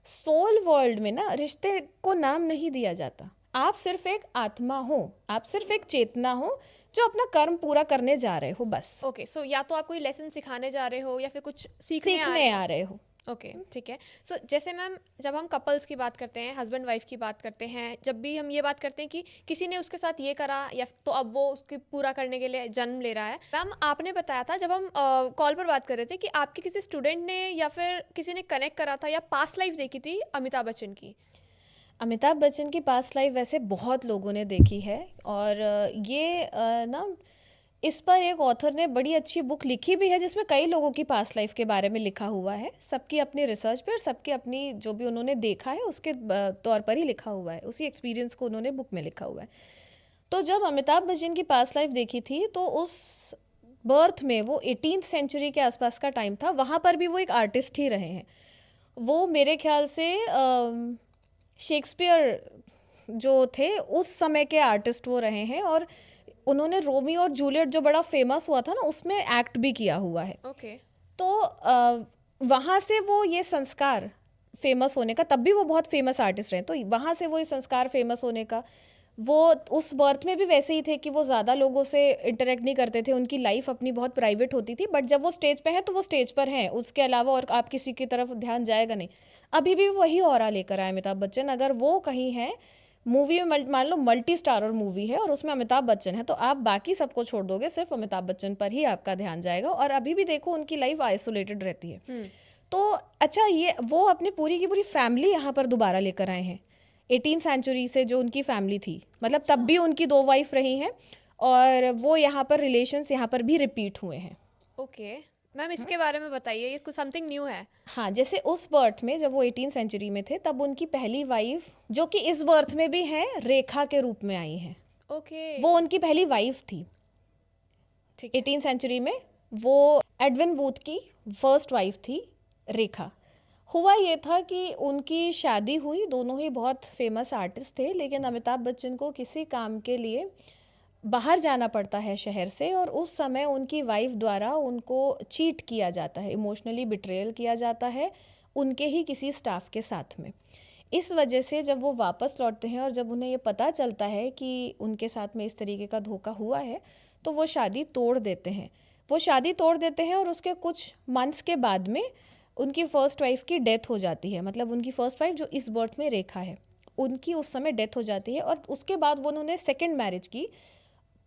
सोल वर्ल्ड में ना रिश्ते को नाम नहीं दिया जाता। आप सिर्फ एक आत्मा हो, आप सिर्फ एक चेतना हो जो अपना कर्म पूरा करने जा रहे हो, बस ओके, सो या तो आप कोई लेसन सिखाने जा रहे हो या फिर कुछ सीखने आ रहे हो। ओके, ठीक है। सो जैसे मैम, जब हम कपल्स की बात करते हैं, हस्बैंड वाइफ की बात करते हैं, जब भी हम ये बात करते हैं कि किसी ने उसके साथ ये करा या तो अब वो उसकी पूरा करने के लिए जन्म ले रहा है। मैम आपने बताया था जब हम कॉल पर बात कर रहे थे कि आपके किसी स्टूडेंट ने या फिर किसी ने कनेक्ट करा था या पास्ट लाइफ देखी थी अमिताभ बच्चन की। अमिताभ बच्चन की पास्ट लाइफ वैसे बहुत लोगों ने देखी है, और ये ना इस पर एक ऑथर ने बड़ी अच्छी बुक लिखी भी है जिसमें कई लोगों की पास्ट लाइफ के बारे में लिखा हुआ है। सबकी अपनी रिसर्च पे और सबकी अपनी जो भी उन्होंने देखा है उसके तौर पर ही लिखा हुआ है, उसी एक्सपीरियंस को उन्होंने बुक में लिखा हुआ है। तो जब अमिताभ बच्चन की पास्ट लाइफ देखी थी तो उस बर्थ में वो 18th सेंचुरी के आसपास का टाइम था। वहाँ पर भी वो एक आर्टिस्ट ही रहे हैं। वो मेरे ख्याल से शेक्सपियर जो थे उस समय के आर्टिस्ट वो रहे हैं, और उन्होंने रोमियो और जूलियट जो बड़ा फेमस हुआ था ना, उसमें एक्ट भी किया हुआ है। ओके। तो वहाँ से वो ये संस्कार फेमस होने का, तब भी वो बहुत फेमस आर्टिस्ट रहे, तो वहाँ से वो ये संस्कार फेमस होने का, वो उस बर्थ में भी वैसे ही थे कि वो ज़्यादा लोगों से इंटरेक्ट नहीं करते थे, उनकी लाइफ अपनी बहुत प्राइवेट होती थी। बट जब वो स्टेज पे है तो वो स्टेज पर हैं, उसके अलावा और आप किसी की तरफ ध्यान जाएगा नहीं। अभी भी वही ऑरा लेकर आए अमिताभ बच्चन। अगर वो कहीं है मूवी में, मान लो मल्टी स्टारर मूवी है और उसमें अमिताभ बच्चन है, तो आप बाकी सबको छोड़ दोगे, सिर्फ अमिताभ बच्चन पर ही आपका ध्यान जाएगा। और अभी भी देखो उनकी लाइफ आइसोलेटेड रहती है। तो अच्छा, ये वो अपनी पूरी की पूरी फैमिली यहाँ पर दोबारा लेकर आए हैं 18th सेंचुरी से, जो उनकी फैमिली थी, मतलब तब भी उनकी 2 वाइफ रही हैं, और वो यहाँ पर रिलेशंस यहाँ पर भी रिपीट हुए हैं। ओके मैम, इसके बारे में बताइए, ये कुछ समथिंग न्यू है। हाँ, जैसे उस बर्थ में जब वो 18th सेंचुरी में थे, तब उनकी पहली वाइफ, जो कि इस बर्थ में भी है, रेखा के रूप में आई हैं। ओके, वो उनकी पहली वाइफ थी। ठीक है। 18th सेंचुरी में वो एडविन बूथ की फर्स्ट वाइफ थी रेखा। हुआ ये था कि उनकी शादी हुई, दोनों ही बहुत फेमस आर्टिस्ट थे, लेकिन अमिताभ बच्चन को किसी काम के लिए बाहर जाना पड़ता है शहर से, और उस समय उनकी वाइफ द्वारा उनको चीट किया जाता है, इमोशनली बिट्रेयल किया जाता है उनके ही किसी स्टाफ के साथ में। इस वजह से जब वो वापस लौटते हैं और जब उन्हें ये पता चलता है कि उनके साथ में इस तरीके का धोखा हुआ है, तो वो शादी तोड़ देते हैं। वो शादी तोड़ देते हैं और उसके कुछ मंथ्स के बाद में उनकी फर्स्ट वाइफ की डेथ हो जाती है। मतलब उनकी फर्स्ट वाइफ जो इस बर्थ में रेखा है, उनकी उस समय डेथ हो जाती है, और उसके बाद वो उन्होंने सेकेंड मैरिज की।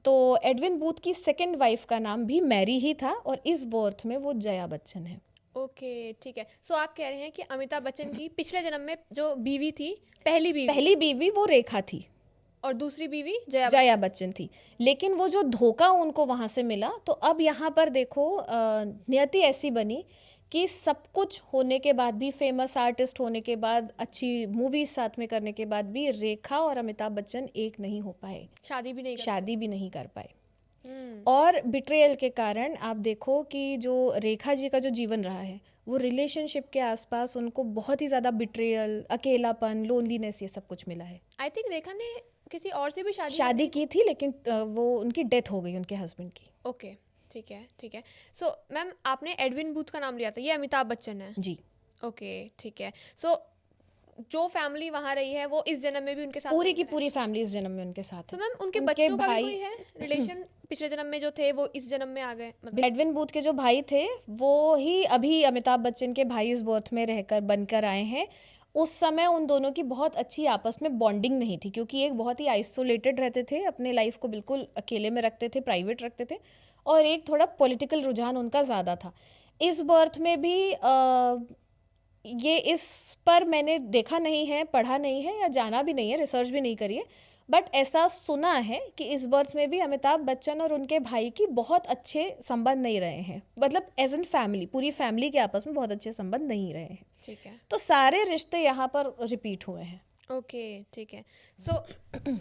तो एडविन बूथ की सेकेंड वाइफ का नाम भी मैरी ही था, और इस बर्थ में वो जया बच्चन है। ओके, ठीक है। सो आप कह रहे हैं कि अमिताभ बच्चन की पिछले जन्म में जो बीवी थी, पहली बीवी वो रेखा थी और दूसरी बीवी जया बच्चन थी। लेकिन वो जो धोखा उनको वहाँ से मिला, तो अब यहाँ पर देखो नियति ऐसी बनी कि सब कुछ होने के बाद भी, फेमस आर्टिस्ट होने के बाद, अच्छी मूवीज साथ में करने के बाद भी, रेखा और अमिताभ बच्चन एक नहीं हो पाए, शादी भी नहीं कर पाए। और बिट्रेयल के कारण आप देखो कि जो रेखा जी का जो जीवन रहा है, वो रिलेशनशिप के आसपास उनको बहुत ही ज़्यादा बिट्रेयल, अकेलापन, लोनलीनेस, ये सब कुछ मिला है। आई थिंक रेखा ने किसी और से भी शादी की थी, लेकिन वो उनकी डेथ हो गई, उनके हस्बैंड की। ओके, ठीक है, ठीक है। सो मैम, आपने एडविन बूथ का नाम लिया था, ये अमिताभ बच्चन है जी। ओके, ठीक है। सो जो फैमिली वहाँ रही है, वो इस जन्म में भी उनके साथ, पूरी की पूरी फैमिली इस जन्म में उनके साथ। तो मैम उनके बच्चों का भी कोई है रिलेशन? पिछले जन्म में जो थे वो इस जन्म में आ गए, मतलब एडविन बूथ के जो भाई थे वो ही अभी अमिताभ बच्चन के भाई इस बर्थ में रहकर बनकर आए हैं। उस समय उन दोनों की बहुत अच्छी आपस में बॉन्डिंग नहीं थी, क्योंकि एक बहुत ही आइसोलेटेड रहते थे, अपने लाइफ को बिल्कुल अकेले में रखते थे, प्राइवेट रखते थे, और एक थोड़ा पॉलिटिकल रुझान उनका ज़्यादा था। इस बर्थ में भी ये इस पर मैंने देखा नहीं है, पढ़ा नहीं है या जाना भी नहीं है, रिसर्च भी नहीं करी है, बट ऐसा सुना है कि इस बर्थ में भी अमिताभ बच्चन और उनके भाई की बहुत अच्छे संबंध नहीं रहे हैं, मतलब एज एन फैमिली, पूरी फैमिली के आपस में बहुत अच्छे संबंध नहीं रहे हैं। ठीक है, तो सारे रिश्ते यहाँ पर रिपीट हुए हैं। ओके, ठीक है। सो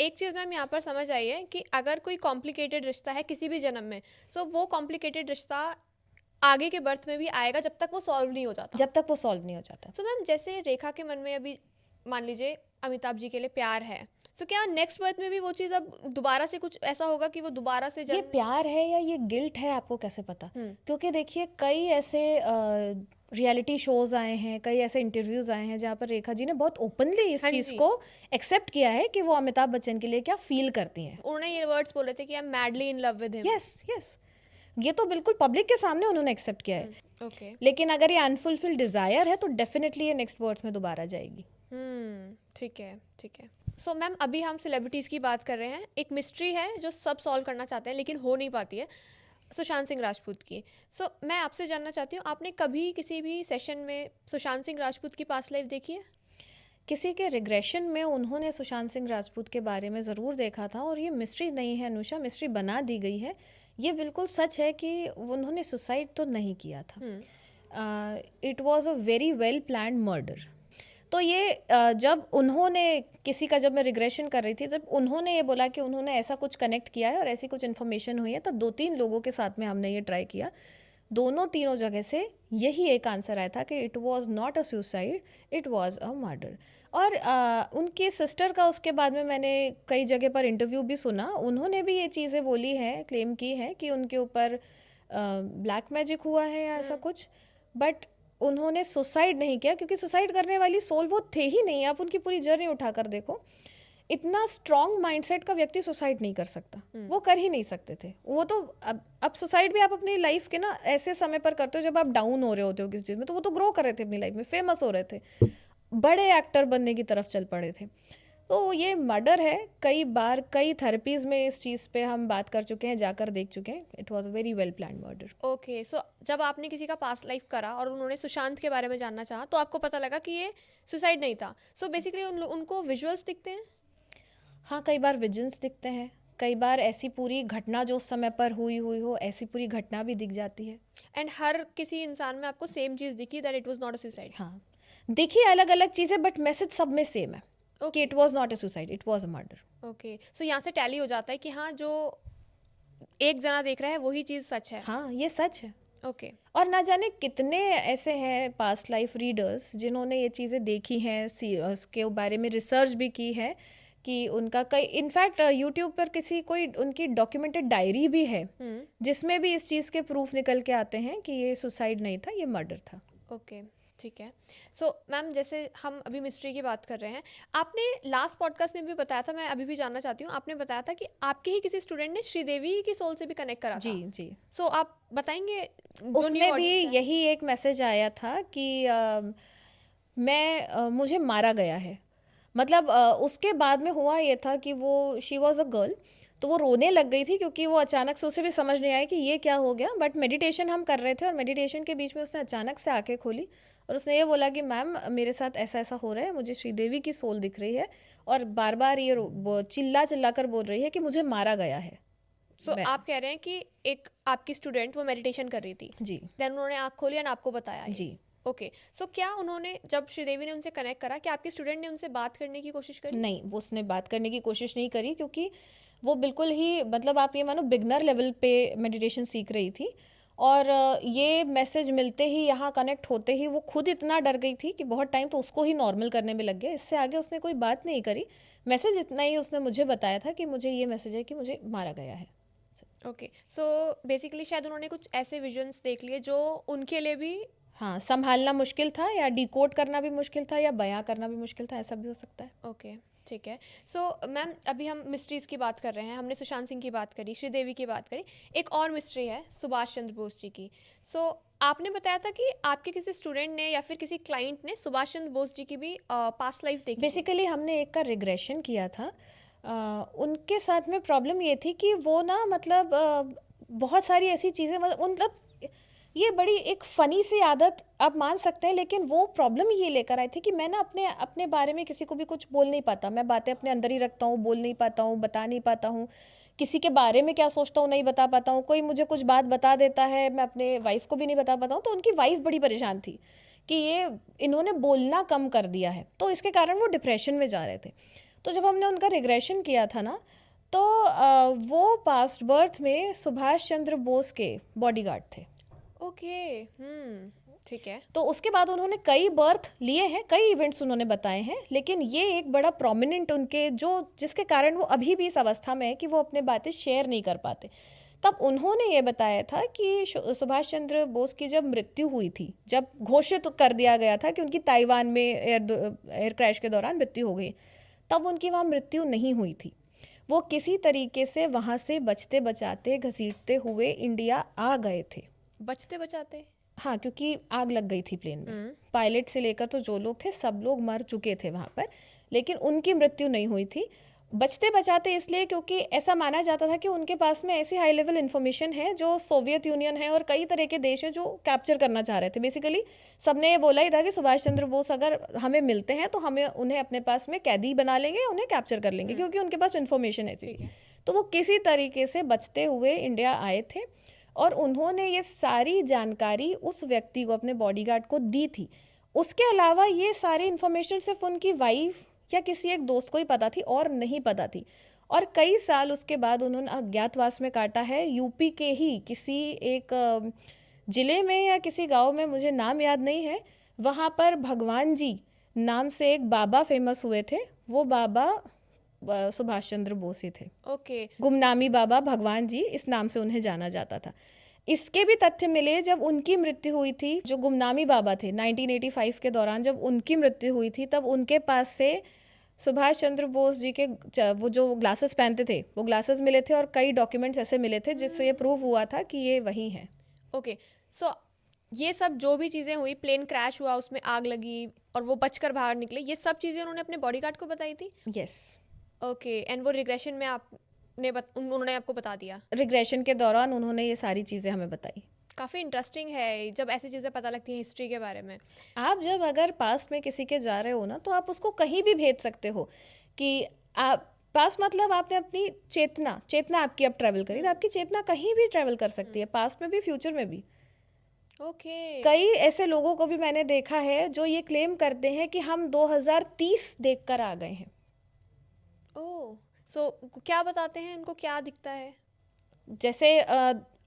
एक चीज़ मैम यहाँ पर समझ आई है कि अगर कोई कॉम्प्लिकेटेड रिश्ता है किसी भी जन्म में, सो वो कॉम्प्लिकेटेड रिश्ता आगे के बर्थ में भी आएगा जब तक वो सॉल्व नहीं हो जाता। जब तक वो सॉल्व नहीं हो जाता। सो मैम जैसे रेखा के मन में अभी मान लीजिए अमिताभ जी के लिए प्यार है, सो क्या नेक्स्ट बर्थ में भी वो चीज़ अब दोबारा से कुछ ऐसा होगा कि वो दोबारा से ये प्यार है या ये गिल्ट है, आपको कैसे पता? क्योंकि देखिए कई ऐसे रियलिटी शोज आए हैं, कई ऐसे इंटरव्यूज आए हैं जहाँ पर रेखा जी ने बहुत ओपनली इस हाँ चीज़ जी। को एक्सेप्ट किया है कि वो अमिताभ बच्चन के लिए क्या फील करती हैं। उन्होंने ये वर्ड्स बोले थे कि I am madly in love with him. Yes yes, ये तो बिल्कुल पब्लिक के सामने उन्होंने एक्सेप्ट किया है। ओके, लेकिन अगर ये अनफुलफिल्ड डिजायर है तो डेफिनेटली ये नेक्स्ट बर्थ में दोबारा जाएगी। ठीक है, ठीक है। सो मैम अभी हम सेलिब्रिटीज़ की बात कर रहे हैं, एक मिस्ट्री है जो सब सॉल्व करना चाहते हैं लेकिन हो नहीं पाती है, सुशांत सिंह राजपूत की। सो मैं आपसे जानना चाहती हूँ, आपने कभी किसी भी सेशन में सुशांत सिंह राजपूत की पास्ट लाइफ देखी है? किसी के रिग्रेशन में उन्होंने सुशांत सिंह राजपूत के बारे में ज़रूर देखा था, और ये मिस्ट्री नहीं है अनुषा, मिस्ट्री बना दी गई है। ये बिल्कुल सच है कि उन्होंने सुसाइड तो नहीं किया था। It was a very well planned murder. तो ये जब उन्होंने किसी का, जब मैं रिग्रेशन कर रही थी, जब उन्होंने ये बोला कि उन्होंने ऐसा कुछ कनेक्ट किया है और ऐसी कुछ इन्फॉर्मेशन हुई है, तो 2-3 लोगों के साथ में हमने ये ट्राई किया। तीनों जगह से यही एक आंसर आया था कि it was not a suicide, it was a murder. और उनकी सिस्टर का उसके बाद में मैंने कई जगह पर इंटरव्यू भी सुना, उन्होंने भी ये चीज़ें बोली हैं, क्लेम की है कि उनके ऊपर ब्लैक मैजिक हुआ है या ऐसा कुछ, बट उन्होंने सुसाइड नहीं किया, क्योंकि सुसाइड करने वाली सोल वो थे ही नहीं। आप उनकी पूरी जर्नी उठाकर देखो, इतना स्ट्रॉन्ग माइंडसेट का व्यक्ति सुसाइड नहीं कर सकता, वो कर ही नहीं सकते थे वो तो। अब सुसाइड भी आप अपनी लाइफ के ना ऐसे समय पर करते हो जब आप डाउन हो रहे होते हो किसी चीज़ में, तो वो तो ग्रो कर रहे थे अपनी लाइफ में, फेमस हो रहे थे, बड़े एक्टर बनने की तरफ चल पड़े थे। तो ये मर्डर है। कई बार कई थेरेपीज़ में इस चीज़ पे हम बात कर चुके हैं, जाकर देख चुके हैं। It was a very well plan murder. Okay, so जब आपने किसी का पास्ट लाइफ करा और उन्होंने सुशांत के बारे में जानना चाहा, तो आपको पता लगा कि ये सुसाइड नहीं था। सो बेसिकली उनको विजुअल्स दिखते हैं? हाँ, कई बार विजन्स दिखते हैं, कई बार ऐसी पूरी घटना जो उस समय पर हुई हो, ऐसी पूरी घटना भी दिख जाती है। एंड हर किसी इंसान में आपको सेम चीज़ दिखी, that it was not a suicide? हाँ, देखिए अलग अलग चीज़ें, बट मैसेज सब में सेम है कि it was not a suicide, it was a murder. Okay, so यहाँ से टैली हो जाता है कि हाँ, जो एक जना देख रहा है वही चीज़ सच है। हाँ, ये सच है। ओके, और ना जाने कितने ऐसे हैं पास्ट लाइफ रीडर्स जिन्होंने ये चीज़ें देखी हैं, उसके बारे में रिसर्च भी की है, कि उनका कई, इनफैक्ट यूट्यूब पर किसी कोई उनकी डॉक्यूमेंटेड डायरी भी है जिसमें भी इस चीज़ के प्रूफ निकल के आते हैं कि ये सुसाइड नहीं था, ये मर्डर था। ओके, ठीक है। सो मैम जैसे हम अभी मिस्ट्री की बात कर रहे हैं, आपने लास्ट पॉडकास्ट में भी बताया था, मैं अभी भी जानना चाहती हूँ, आपने बताया था कि आपके ही किसी स्टूडेंट ने श्रीदेवी की सोल से भी कनेक्ट करा था। जी जी। सो आप बताएंगे? उसमें भी यही एक मैसेज आया था कि मुझे मारा गया है। मतलब उसके बाद में हुआ ये था कि वो, शी वॉज अ गर्ल, तो वो रोने लग गई थी क्योंकि वो अचानक से, उसे भी समझ नहीं आया कि ये क्या हो गया। बट मेडिटेशन हम कर रहे थे और मेडिटेशन के बीच में उसने अचानक से आंखें खोली और उसने ये बोला कि मैम मेरे साथ ऐसा ऐसा हो रहा है, मुझे श्रीदेवी की सोल दिख रही है और बार बार ये चिल्ला कर बोल रही है कि मुझे मारा गया है। सो आप कह रहे हैं कि एक आपकी स्टूडेंट वो मेडिटेशन कर रही थी, जी, देन उन्होंने आँख खोली एंड आपको बताया ये? जी। ओके, सो क्या उन्होंने, जब श्रीदेवी ने उनसे कनेक्ट करा, क्या आपके स्टूडेंट ने उनसे बात करने की कोशिश करी? नहीं, वो उसने बात करने की कोशिश नहीं करी, क्योंकि वो बिल्कुल ही, मतलब आप ये मानो बिगनर लेवल पे मेडिटेशन सीख रही थी। और ये मैसेज मिलते ही, यहाँ कनेक्ट होते ही वो खुद इतना डर गई थी कि बहुत टाइम तो उसको ही नॉर्मल करने में लग गया। इससे आगे उसने कोई बात नहीं करी। मैसेज इतना ही उसने मुझे बताया था कि मुझे ये मैसेज है कि मुझे मारा गया है। ओके, सो बेसिकली शायद उन्होंने कुछ ऐसे विजन्स देख लिए जो उनके लिए भी, हाँ, संभालना मुश्किल था, या डिकोड करना भी मुश्किल था, या बयां करना भी मुश्किल था, ऐसा भी हो सकता है। ओके, ठीक है। सो मैम अभी हम मिस्ट्रीज़ की बात कर रहे हैं, हमने सुशांत सिंह की बात करी, श्रीदेवी की बात करी, एक और मिस्ट्री है सुभाष चंद्र बोस जी की। सो आपने बताया था कि आपके किसी स्टूडेंट ने या फिर किसी क्लाइंट ने सुभाष चंद्र बोस जी की भी पास्ट लाइफ देखी। बेसिकली हमने एक का रिग्रेशन किया था। उनके साथ में प्रॉब्लम ये थी कि वो ना, मतलब बहुत सारी ऐसी चीज़ें, मतलब ये बड़ी एक फ़नी सी आदत आप मान सकते हैं, लेकिन वो प्रॉब्लम ये लेकर आई थी कि मैं ना अपने अपने बारे में किसी को भी कुछ बोल नहीं पाता। मैं बातें अपने अंदर ही रखता हूँ, बोल नहीं पाता हूँ, बता नहीं पाता हूँ, किसी के बारे में क्या सोचता हूँ नहीं बता पाता हूँ। कोई मुझे कुछ बात बता देता है, मैं अपने वाइफ को भी नहीं बता पाता हूँ। तो उनकी वाइफ बड़ी परेशान थी कि ये इन्होंने बोलना कम कर दिया है, तो इसके कारण वो डिप्रेशन में जा रहे थे। तो जब हमने उनका रिग्रेशन किया था ना, तो वो पास्ट बर्थ में सुभाष चंद्र बोस के बॉडीगार्ड थे। ओके, ठीक है। तो उसके बाद उन्होंने कई बर्थ लिए हैं, कई इवेंट्स उन्होंने बताए हैं, लेकिन ये एक बड़ा प्रोमिनेंट उनके जो जिसके कारण वो अभी भी इस अवस्था में है कि वो अपने बातें शेयर नहीं कर पाते। तब उन्होंने ये बताया था कि सुभाष चंद्र बोस की जब मृत्यु हुई थी, जब घोषित कर दिया गया था कि उनकी ताइवान में एयर क्रैश के दौरान मृत्यु हो गई, तब उनकी वहाँ मृत्यु नहीं हुई थी। वो किसी तरीके से वहाँ से बचते बचाते घसीटते हुए इंडिया आ गए थे। बचते बचाते? हाँ, क्योंकि आग लग गई थी प्लेन में। पायलट से लेकर तो जो लोग थे सब लोग मर चुके थे वहाँ पर, लेकिन उनकी मृत्यु नहीं हुई थी। बचते बचाते इसलिए क्योंकि ऐसा माना जाता था कि उनके पास में ऐसी हाई लेवल इन्फॉर्मेशन है जो सोवियत यूनियन है और कई तरह के देश हैं जो कैप्चर करना चाह रहे थे। बेसिकली सबने ये बोला ही था कि सुभाष चंद्र बोस अगर हमें मिलते हैं तो हमें उन्हें अपने पास में कैदी बना लेंगे, उन्हें कैप्चर कर लेंगे, क्योंकि उनके पास इन्फॉर्मेशन ऐसी। तो वो किसी तरीके से बचते हुए इंडिया आए थे और उन्होंने ये सारी जानकारी उस व्यक्ति को, अपने बॉडीगार्ड को दी थी। उसके अलावा ये सारी इन्फॉर्मेशन सिर्फ उनकी वाइफ या किसी एक दोस्त को ही पता थी और नहीं पता थी। और कई साल उसके बाद उन्होंने अज्ञातवास में काटा है। यूपी के ही किसी एक ज़िले में या किसी गांव में, मुझे नाम याद नहीं है, वहाँ पर भगवान जी नाम से एक बाबा फेमस हुए थे। वो बाबा सुभाष चंद्र बोस ही थे। ओके। गुमनामी बाबा भगवान जी, इस नाम से उन्हें जाना जाता था। इसके भी तथ्य मिले जब उनकी मृत्यु हुई थी। जो गुमनामी बाबा थे 1985 के दौरान जब उनकी मृत्यु हुई थी, तब उनके पास से सुभाष चंद्र बोस जी के वो जो ग्लासेस पहनते थे वो ग्लासेस मिले थे और कई डॉक्यूमेंट्स ऐसे मिले थे जिससे ये प्रूव हुआ था कि ये वही हैं। ओके, सो ये सब जो भी चीज़ें हुई, प्लेन क्रैश हुआ, उसमें आग लगी और वो बचकर बाहर निकले, ये सब चीज़ें उन्होंने अपने बॉडीगार्ड को बताई थी? यस। ओके, एंड वो रिग्रेशन में उन्होंने आपको बता दिया? रिग्रेशन के दौरान उन्होंने ये सारी चीज़ें हमें बताई। काफ़ी इंटरेस्टिंग है जब ऐसी चीज़ें पता लगती हैं हिस्ट्री के बारे में। आप जब अगर पास्ट में किसी के जा रहे हो ना, तो आप उसको कहीं भी भेज सकते हो कि आप पास्ट, मतलब आपने अपनी चेतना आपकी अब ट्रैवल करी, तो आपकी चेतना कहीं भी ट्रैवल कर सकती है, पास्ट में भी फ्यूचर में भी। ओके। कई ऐसे लोगों को भी मैंने देखा है जो ये क्लेम करते हैं कि हम 2030 देखकर आ गए हैं। ओह, सो क्या बताते हैं, इनको क्या दिखता है? जैसे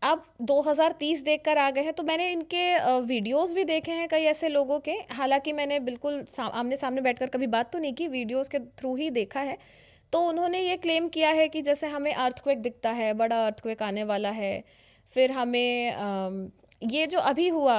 आप 2030 देखकर आ गए हैं, तो मैंने इनके वीडियोस भी देखे हैं कई ऐसे लोगों के। हालांकि मैंने बिल्कुल आमने सामने बैठकर कभी बात तो नहीं की, वीडियोस के थ्रू ही देखा है। तो उन्होंने ये क्लेम किया है कि जैसे हमें अर्थक्वेक दिखता है, बड़ा अर्थक्वेक आने वाला है। फिर हमें ये जो अभी हुआ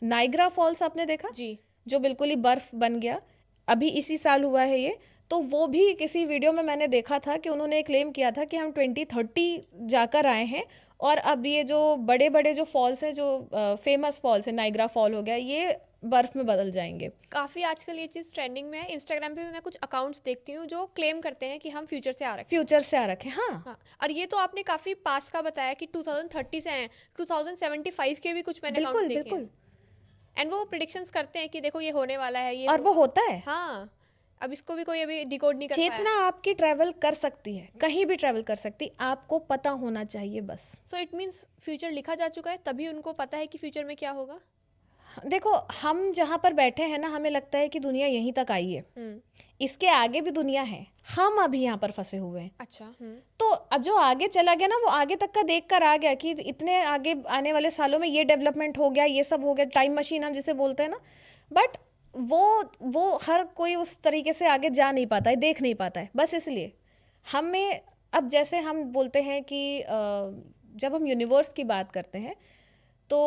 नाइग्रा फॉल्स आपने देखा जी, जो बिल्कुल ही बर्फ बन गया, अभी इसी साल हुआ है ये। तो वो भी किसी वीडियो में मैंने देखा था कि उन्होंने क्लेम किया था कि हम 2030 जाकर आए हैं और अब ये जो बड़े बड़े जो फॉल्स हैं, जो फेमस फॉल्स है, नाइग्रा फॉल हो गया, ये बर्फ में बदल जाएंगे। काफ़ी आजकल ये चीज़ ट्रेंडिंग में है। इंस्टाग्राम पे भी मैं कुछ अकाउंट्स देखती हूँ जो क्लेम करते हैं कि हम फ्यूचर से आ रखे हैं। फ्यूचर से आ रखे, हाँ। हाँ, और ये तो आपने काफ़ी पास का बताया कि 2030 से हैं। 2075 के भी कुछ मैंने बिल्कुल अकाउंट देखे बिल्कुल। हैं। एंड वो प्रिडिक्शंस करते हैं कि देखो ये होने वाला है, ये और वो होता है। हाँ, अब इसको भी कोई अभी डिकोड नहीं कर पाया। चेतना आपकी ट्रैवल कर सकती है, कहीं भी ट्रैवल कर सकती, आपको पता होना चाहिए बस। सो इट मीन्स फ्यूचर लिखा जा चुका है, तभी उनको पता है कि फ्यूचर में क्या होगा। देखो, हम जहाँ पर बैठे हैं ना, हमें लगता है कि दुनिया यहीं तक आई है, इसके आगे भी दुनिया है, हम अभी यहाँ पर फंसे हुए हैं। अच्छा। तो अब जो आगे चला गया ना, वो आगे तक का देख कर आ गया कि इतने आगे आने वाले सालों में ये डेवलपमेंट हो गया, ये सब हो गया, टाइम मशीन हम जिसे बोलते हैं ना। बट वो हर कोई उस तरीके से आगे जा नहीं पाता है, देख नहीं पाता है। बस इसलिए हमें, अब जैसे हम बोलते हैं कि जब हम यूनिवर्स की बात करते हैं, तो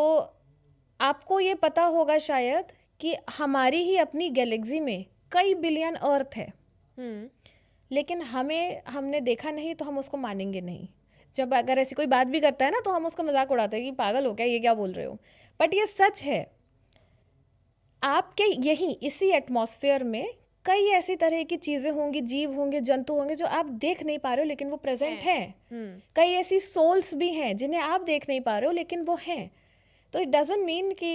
आपको ये पता होगा शायद कि हमारी ही अपनी गैलेक्सी में कई बिलियन अर्थ है, लेकिन हमने देखा नहीं तो हम उसको मानेंगे नहीं। जब अगर ऐसी कोई बात भी करता है ना, तो हम उसका मजाक उड़ाते हैं कि पागल हो क्या, ये क्या बोल रहे हो। बट ये सच है। आपके यही इसी एटमॉस्फेयर में कई ऐसी तरह की चीज़ें होंगी, जीव होंगे, जंतु होंगे जो आप देख नहीं पा रहे हो लेकिन वो प्रेजेंट हैं। कई ऐसी सोल्स भी हैं जिन्हें आप देख नहीं पा रहे हो लेकिन वो हैं। तो इट डजंट मीन कि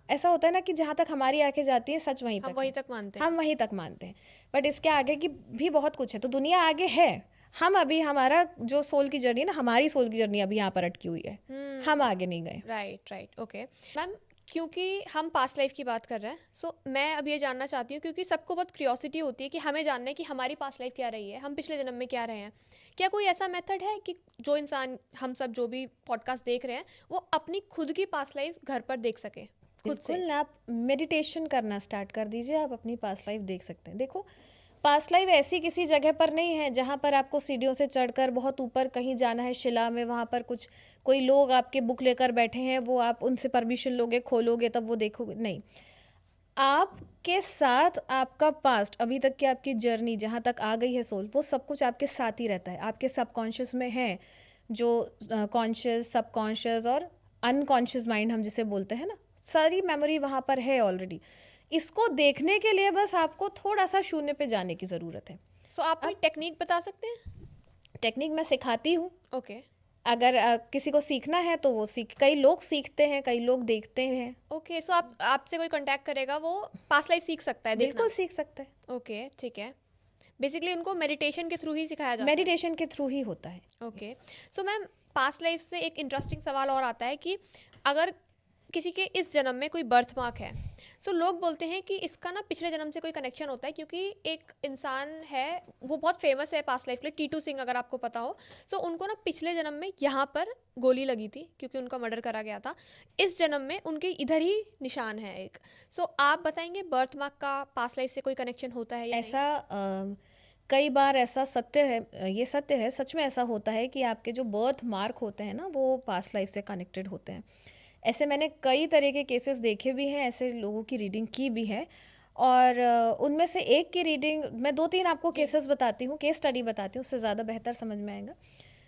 ऐसा होता है ना कि जहाँ तक हमारी आंखें जाती हैं सच वहीं हम तक वहीं है, तक मानते हैं। हम वहीं तक मानते हैं, बट इसके आगे की भी बहुत कुछ है। तो दुनिया आगे है, हम अभी हमारा जो सोल की जर्नी है ना, हमारी सोल की जर्नी अभी यहाँ पर अटकी हुई है, हम आगे नहीं गए। Right, okay ma'am. क्योंकि हम पास्ट लाइफ की बात कर रहे हैं, सो मैं अब ये जानना चाहती हूँ, क्योंकि सबको बहुत क्यूरियोसिटी होती है कि हमें जानना है कि हमारी पास्ट लाइफ क्या रही है, हम पिछले जन्म में क्या रहे हैं। क्या कोई ऐसा मेथड है कि जो इंसान, हम सब जो भी पॉडकास्ट देख रहे हैं, वो अपनी खुद की पास्ट लाइफ घर पर देख सके खुद से? बिल्कुल, आप मेडिटेशन करना स्टार्ट कर दीजिए, आप अपनी पास्ट लाइफ देख सकते हैं। देखो, पास्ट लाइफ ऐसी किसी जगह पर नहीं है जहाँ पर आपको सीढ़ियों से चढ़कर बहुत ऊपर कहीं जाना है शिला में, वहाँ पर कुछ कोई लोग आपके बुक लेकर बैठे हैं, वो आप उनसे परमिशन लोगे, खोलोगे, तब वो देखोगे, नहीं। आपके साथ आपका पास्ट, अभी तक की आपकी जर्नी जहाँ तक आ गई है सोल, वो सब कुछ आपके साथ ही रहता है, आपके सबकॉन्शियस में है। जो कॉन्शियस, सबकॉन्शियस और अनकॉन्शियस माइंड हम जिसे बोलते हैं ना, सारी मेमोरी वहाँ पर है ऑलरेडी। इसको देखने के लिए बस आपको थोड़ा सा शून्य पे जाने की ज़रूरत है। सो आप कोई टेक्निक बता सकते हैं? टेक्निक मैं सिखाती हूँ, ओके अगर किसी को सीखना है तो वो कई लोग सीखते हैं, कई लोग देखते हैं। ओके, सो आप, आपसे कोई कांटेक्ट करेगा, वो पास्ट लाइफ सीख सकता है देखना? बिल्कुल सीख सकते हैं, ओके, ठीक है। बेसिकली उनको मेडिटेशन के थ्रू ही सिखाया जाता है? मेडिटेशन के थ्रू ही होता है। Okay, so ma'am, past life से एक इंटरेस्टिंग सवाल और आता है कि अगर किसी के इस जन्म में कोई बर्थ मार्क है, सो लोग बोलते हैं कि इसका ना पिछले जन्म से कोई कनेक्शन होता है, क्योंकि एक इंसान है, वो बहुत फेमस है पास्ट लाइफ के लिए, टीटू सिंह, अगर आपको पता हो। सो उनको ना पिछले जन्म में यहाँ पर गोली लगी थी, क्योंकि उनका मर्डर करा गया था। इस जन्म में उनके इधर ही निशान है एक। सो आप बताएंगे बर्थ मार्क का पास्ट लाइफ से कोई कनेक्शन होता है या नहीं? ऐसा कई बार ऐसा सत्य है, ये सत्य है, सच में ऐसा होता है कि आपके जो बर्थ मार्क होते हैं ना, वो पास्ट लाइफ से कनेक्टेड होते हैं। ऐसे मैंने कई तरह के केसेस देखे भी हैं, ऐसे लोगों की रीडिंग की भी है, और उनमें से एक की रीडिंग मैं 2-3 आपको केसेस बताती हूँ, केस स्टडी बताती हूँ, उससे ज़्यादा बेहतर समझ में आएगा।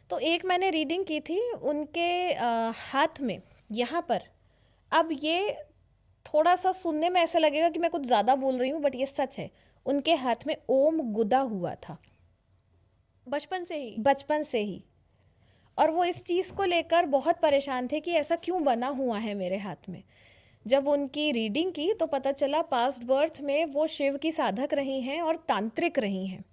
तो एक मैंने रीडिंग की थी, उनके हाथ में यहाँ पर, अब ये थोड़ा सा सुनने में ऐसा लगेगा कि मैं कुछ ज़्यादा बोल रही हूँ, बट ये सच है, उनके हाथ में ओम गुदा हुआ था बचपन से ही? बचपन से ही, और वो इस चीज़ को लेकर बहुत परेशान थे कि ऐसा क्यों बना हुआ है मेरे हाथ में। जब उनकी रीडिंग की तो पता चला पास्ट बर्थ में वो शिव की साधक रही हैं और तांत्रिक रही हैं,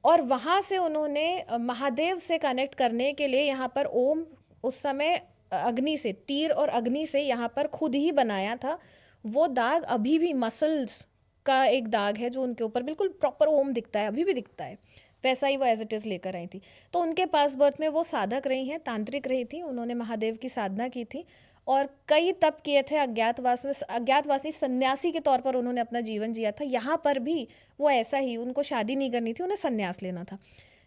और वहाँ से उन्होंने महादेव से कनेक्ट करने के लिए यहाँ पर ओम, उस समय अग्नि से, तीर और अग्नि से यहाँ पर खुद ही बनाया था। वो दाग अभी भी मसल्स का एक दाग है जो उनके ऊपर बिल्कुल प्रॉपर ओम दिखता है, अभी भी दिखता है, वैसा ही वो एज इट इज़ लेकर आई थी। तो उनके पास बर्थ में वो साधक रही हैं, तांत्रिक रही थी, उन्होंने महादेव की साधना की थी और कई तप किए थे, अज्ञातवास में, अज्ञातवासी सन्यासी के तौर पर उन्होंने अपना जीवन जिया था। यहाँ पर भी वो ऐसा ही, उनको शादी नहीं करनी थी, उन्हें संन्यास लेना था,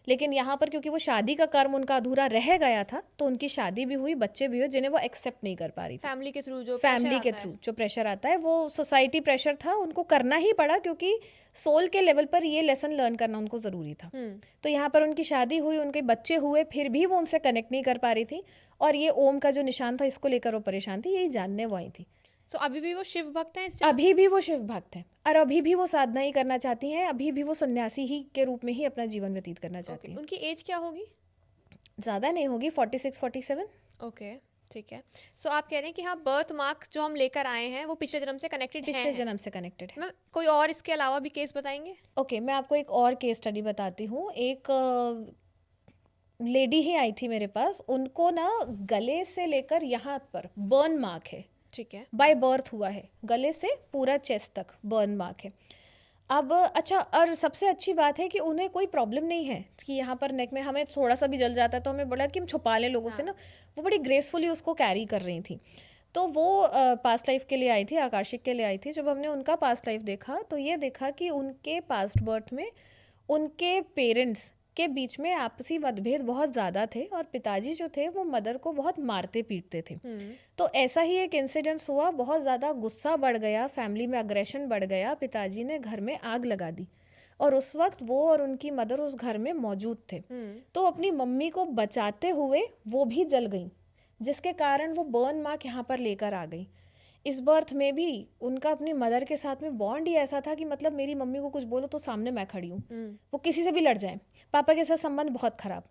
लेकिन यहाँ पर क्योंकि वो शादी का कर्म उनका अधूरा रह गया था, तो उनकी शादी भी हुई, बच्चे भी हुए, जिन्हें वो एक्सेप्ट नहीं कर पा रही थी। फैमिली के थ्रू जो फैमिली के थ्रू जो प्रेशर आता है, वो सोसाइटी प्रेशर था, उनको करना ही पड़ा, क्योंकि सोल के लेवल पर ये लेसन लर्न करना उनको ज़रूरी था। तो यहाँ पर उनकी शादी हुई, उनके बच्चे हुए, फिर भी वो उनसे कनेक्ट नहीं कर पा रही थी, और ये ओम का जो निशान था, इसको लेकर वो परेशान थी, यही जानने वो आई थी। सो अभी भी वो शिव भक्त हैं अभी भी वो शिव भक्त हैं, और अभी भी वो साधना ही करना चाहती हैं, अभी भी वो सन्यासी ही के रूप में ही अपना जीवन व्यतीत करना चाहती हैं। उनकी एज क्या होगी? ज़्यादा नहीं होगी, 46-47। ओके, ठीक है। सो आप कह रहे हैं कि हाँ, बर्थ मार्क जो हम लेकर आए हैं वो पिछले जन्म से कनेक्टेड हैं? पिछले जन्म से कनेक्टेड है। मैम, कोई और इसके अलावा भी केस बताएंगे? ओके, मैं आपको एक और केस स्टडी बताती हूँ। एक लेडी ही आई थी मेरे पास, उनको ना गले से लेकर यहाँ पर बर्न मार्क है, ठीक है। बाय बर्थ हुआ है, गले से पूरा चेस्ट तक बर्न मार्क है। अब अच्छा, और सबसे अच्छी बात है कि उन्हें कोई प्रॉब्लम नहीं है कि यहाँ पर नेक में हमें थोड़ा सा भी जल जाता है तो हमें बोला कि हम छुपा लें लोगों से ना, वो बड़ी ग्रेसफुली उसको कैरी कर रही थी। तो वो पास्ट लाइफ के लिए आई थी, आकाशिक के लिए आई थी। जब हमने उनका पास्ट लाइफ देखा तो ये देखा कि उनके पास्ट बर्थ में उनके पेरेंट्स के बीच में आपसी मतभेद बहुत ज़्यादा थे, और पिताजी जो थे वो मदर को बहुत मारते पीटते थे। तो ऐसा ही एक इंसिडेंस हुआ, बहुत ज़्यादा गुस्सा बढ़ गया, फैमिली में अग्रेशन बढ़ गया, पिताजी ने घर में आग लगा दी, और उस वक्त वो और उनकी मदर उस घर में मौजूद थे। तो अपनी मम्मी को बचाते हुए वो भी जल गई, जिसके कारण वो बर्न मार्क यहाँ पर लेकर आ गई। इस बर्थ में भी उनका अपनी मदर के साथ में बॉन्ड ही ऐसा था कि मतलब मेरी मम्मी को कुछ बोलो तो सामने मैं खड़ी हूँ, वो किसी से भी लड़ जाए। पापा के साथ संबंध बहुत खराब,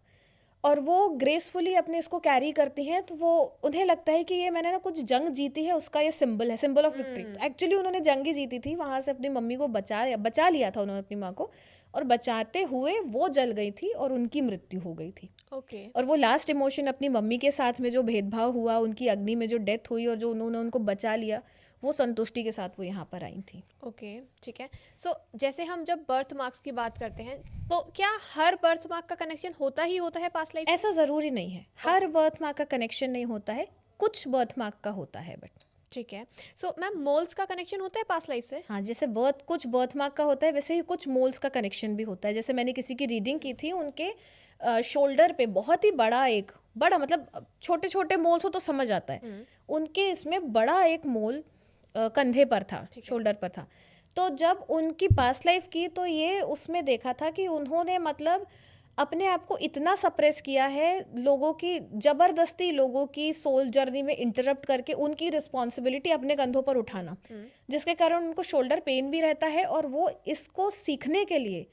और वो ग्रेसफुली अपने इसको कैरी करती हैं, तो वो उन्हें लगता है कि ये मैंने ना कुछ जंग जीती है, उसका ये सिंबल है, सिंबल ऑफ विक्ट्री। एक्चुअली उन्होंने जंग ही जीती थी, वहाँ से अपनी मम्मी को बचा लिया था उन्होंने, अपनी माँ को, और बचाते हुए वो जल गई थी और उनकी मृत्यु हो गई थी। ओके। और वो लास्ट इमोशन अपनी मम्मी के साथ में जो भेदभाव हुआ, उनकी अग्नि में जो डेथ हुई और जो उन्होंने उनको बचा लिया, वो संतुष्टि के साथ वो यहाँ पर आई थी। ओके, ठीक है। सो जैसे हम जब बर्थ मार्क्स की बात करते हैं, तो क्या हर बर्थ मार्क का कनेक्शन होता ही होता है पास्ट लाइफ? ऐसा ज़रूरी नहीं है, हर बर्थ मार्क का कनेक्शन नहीं होता है, कुछ बर्थ मार्क का होता है। बट ठीक है। सो मैम, मोल्स का कनेक्शन होता है पास्ट लाइफ से? हाँ, जैसे कुछ बर्थ मार्क का होता है, वैसे ही कुछ मोल्स का कनेक्शन भी होता है। जैसे मैंने किसी की रीडिंग की थी, उनके शोल्डर पे बहुत ही बड़ा मतलब छोटे छोटे मोल्स हो तो समझ आता है, उनके इसमें बड़ा एक मोल कंधे पर था, शोल्डर पर था। तो जब उनकी पास्ट लाइफ की, तो ये उसमें देखा था कि उन्होंने मतलब अपने आप को इतना सप्रेस किया है, लोगों की जबरदस्ती, लोगों की सोल जर्नी में इंटरप्ट करके उनकी रिस्पॉन्सिबिलिटी अपने कंधों पर उठाना, जिसके कारण उनको शोल्डर पेन भी रहता है। और वो इसको सीखने के लिए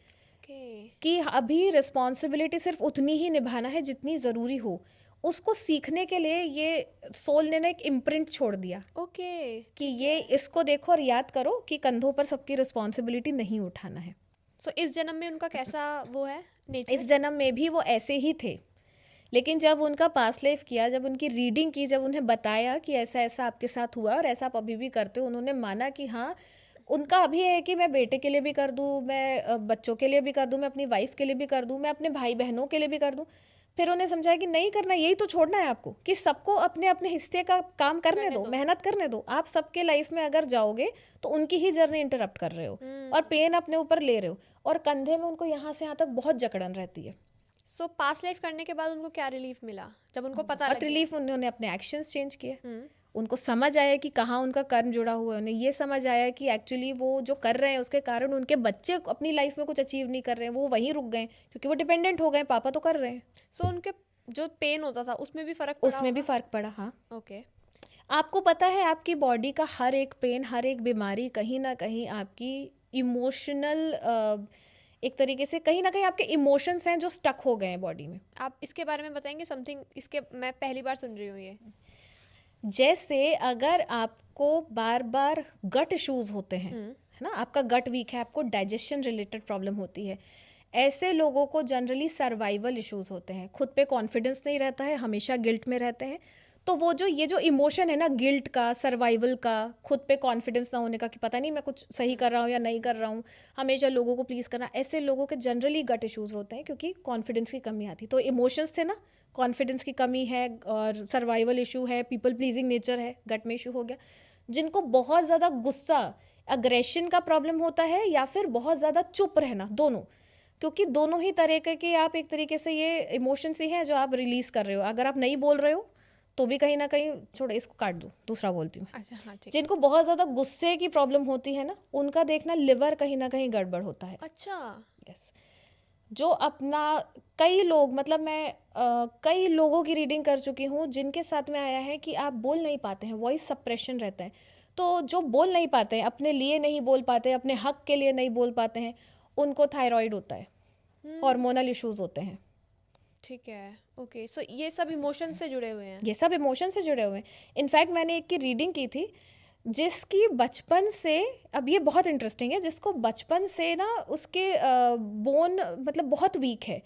कि अभी रिस्पॉन्सिबिलिटी सिर्फ उतनी ही निभाना है जितनी ज़रूरी हो, उसको सीखने के लिए ये सोल ने ना एक इम्प्रिंट छोड़ दिया। ओके, कि ये इसको देखो और याद करो कि कंधों पर सबकी रिस्पॉन्सिबिलिटी नहीं उठाना है। सो इस जन्म में उनका कैसा वो है नेचर? इस जन्म में भी वो ऐसे ही थे, लेकिन जब उनका पास्ट लाइफ किया, जब उनकी रीडिंग की, जब उन्हें बताया कि ऐसा ऐसा आपके साथ हुआ और ऐसा आप अभी भी करते हो, उन्होंने माना कि हाँ, उनका अभी है कि मैं बेटे के लिए भी कर दूँ, मैं बच्चों के लिए भी कर दूँ, मैं अपनी वाइफ के लिए भी कर दूँ, मैं अपने भाई बहनों के लिए भी कर दूँ। फिर उन्हें समझाया कि नहीं करना, यही तो छोड़ना है आपको, कि सबको अपने अपने हिस्से का काम करने दो, मेहनत करने दो। आप सबके लाइफ में अगर जाओगे तो उनकी ही जर्नी इंटरप्ट कर रहे हो और पेन अपने ऊपर ले रहे हो, और कंधे में उनको यहाँ से यहाँ तक बहुत जकड़न रहती है। सो पास्ट लाइफ करने के बाद उनको क्या रिलीफ मिला जब उनको पता बहुत लग गया? रिलीफ, उन्होंने अपने एक्शंस चेंज किए, उनको समझ आया कि कहाँ उनका कर्म जुड़ा हुआ है, उन्हें ये समझ आया कि एक्चुअली वो जो कर रहे हैं उसके कारण उनके बच्चे अपनी लाइफ में कुछ अचीव नहीं कर रहे हैं, वो वहीं रुक गए क्योंकि वो डिपेंडेंट हो गए, पापा तो कर रहे हैं। सो उनके जो पेन होता था उसमें भी फर्क पड़ा? उसमें भी फर्क पड़ा, हाँ। ओके। आपको पता है आपकी बॉडी का हर एक पेन, हर एक बीमारी कहीं ना कहीं आपकी इमोशनल, एक तरीके से कहीं ना कहीं आपके इमोशंस हैं जो स्टक हो गए हैं बॉडी में। आप इसके बारे में बताएंगे समथिंग? इसके मैं पहली बार सुन रही हूँ ये। जैसे अगर आपको बार बार गट इश्यूज होते हैं, है ना, आपका गट वीक है, आपको डाइजेशन रिलेटेड प्रॉब्लम होती है, ऐसे लोगों को जनरली सर्वाइवल इश्यूज होते हैं, खुद पे कॉन्फिडेंस नहीं रहता है, हमेशा गिल्ट में रहते हैं। तो वो जो ये जो इमोशन है ना, गिल्ट का, सर्वाइवल का, खुद पे कॉन्फिडेंस ना होने का कि पता नहीं मैं कुछ सही कर रहा हूँ या नहीं कर रहा हूँ, हमेशा लोगों को प्लीज़ करना, ऐसे लोगों के जनरली गट इश्यूज होते हैं क्योंकि कॉन्फिडेंस की कमी आती। तो इमोशंस थे ना, कॉन्फिडेंस की कमी है और सर्वाइवल इशू है, पीपल प्लीजिंग नेचर है, गट में इशू हो गया। जिनको बहुत ज़्यादा गुस्सा, अग्रेशन का प्रॉब्लम होता है या फिर बहुत ज़्यादा चुप रहना, दोनों, क्योंकि दोनों ही तरीके के आप एक तरीके से ये इमोशंस ही हैं जो आप रिलीज कर रहे हो। अगर आप नहीं बोल रहे हो तो भी कहीं ना कहीं, छोड़ो इसको काट दो, दूसरा बोलती हूँ। अच्छा, हाँ, ठीक। जिनको बहुत ज़्यादा गुस्से की प्रॉब्लम होती है ना, उनका देखना लिवर कहीं ना कहीं गड़बड़ होता है। अच्छा। यस। जो अपना, कई लोग, मतलब मैं कई लोगों की रीडिंग कर चुकी हूँ जिनके साथ में आया है कि आप बोल नहीं पाते हैं, वॉइस सप्रेशन रहता है। तो जो बोल नहीं पाते हैं, अपने लिए नहीं बोल पाते, अपने हक के लिए नहीं बोल पाते हैं, उनको थायराइड होता है, हार्मोनल इश्यूज होते हैं। ठीक है, ओके। सो ये सब इमोशन से जुड़े हुए हैं? ये सब इमोशन से जुड़े हुए हैं। इनफैक्ट मैंने एक की रीडिंग की थी जिसकी बचपन से, अब ये बहुत इंटरेस्टिंग है, जिसको बचपन से ना उसके बोन मतलब बहुत वीक है,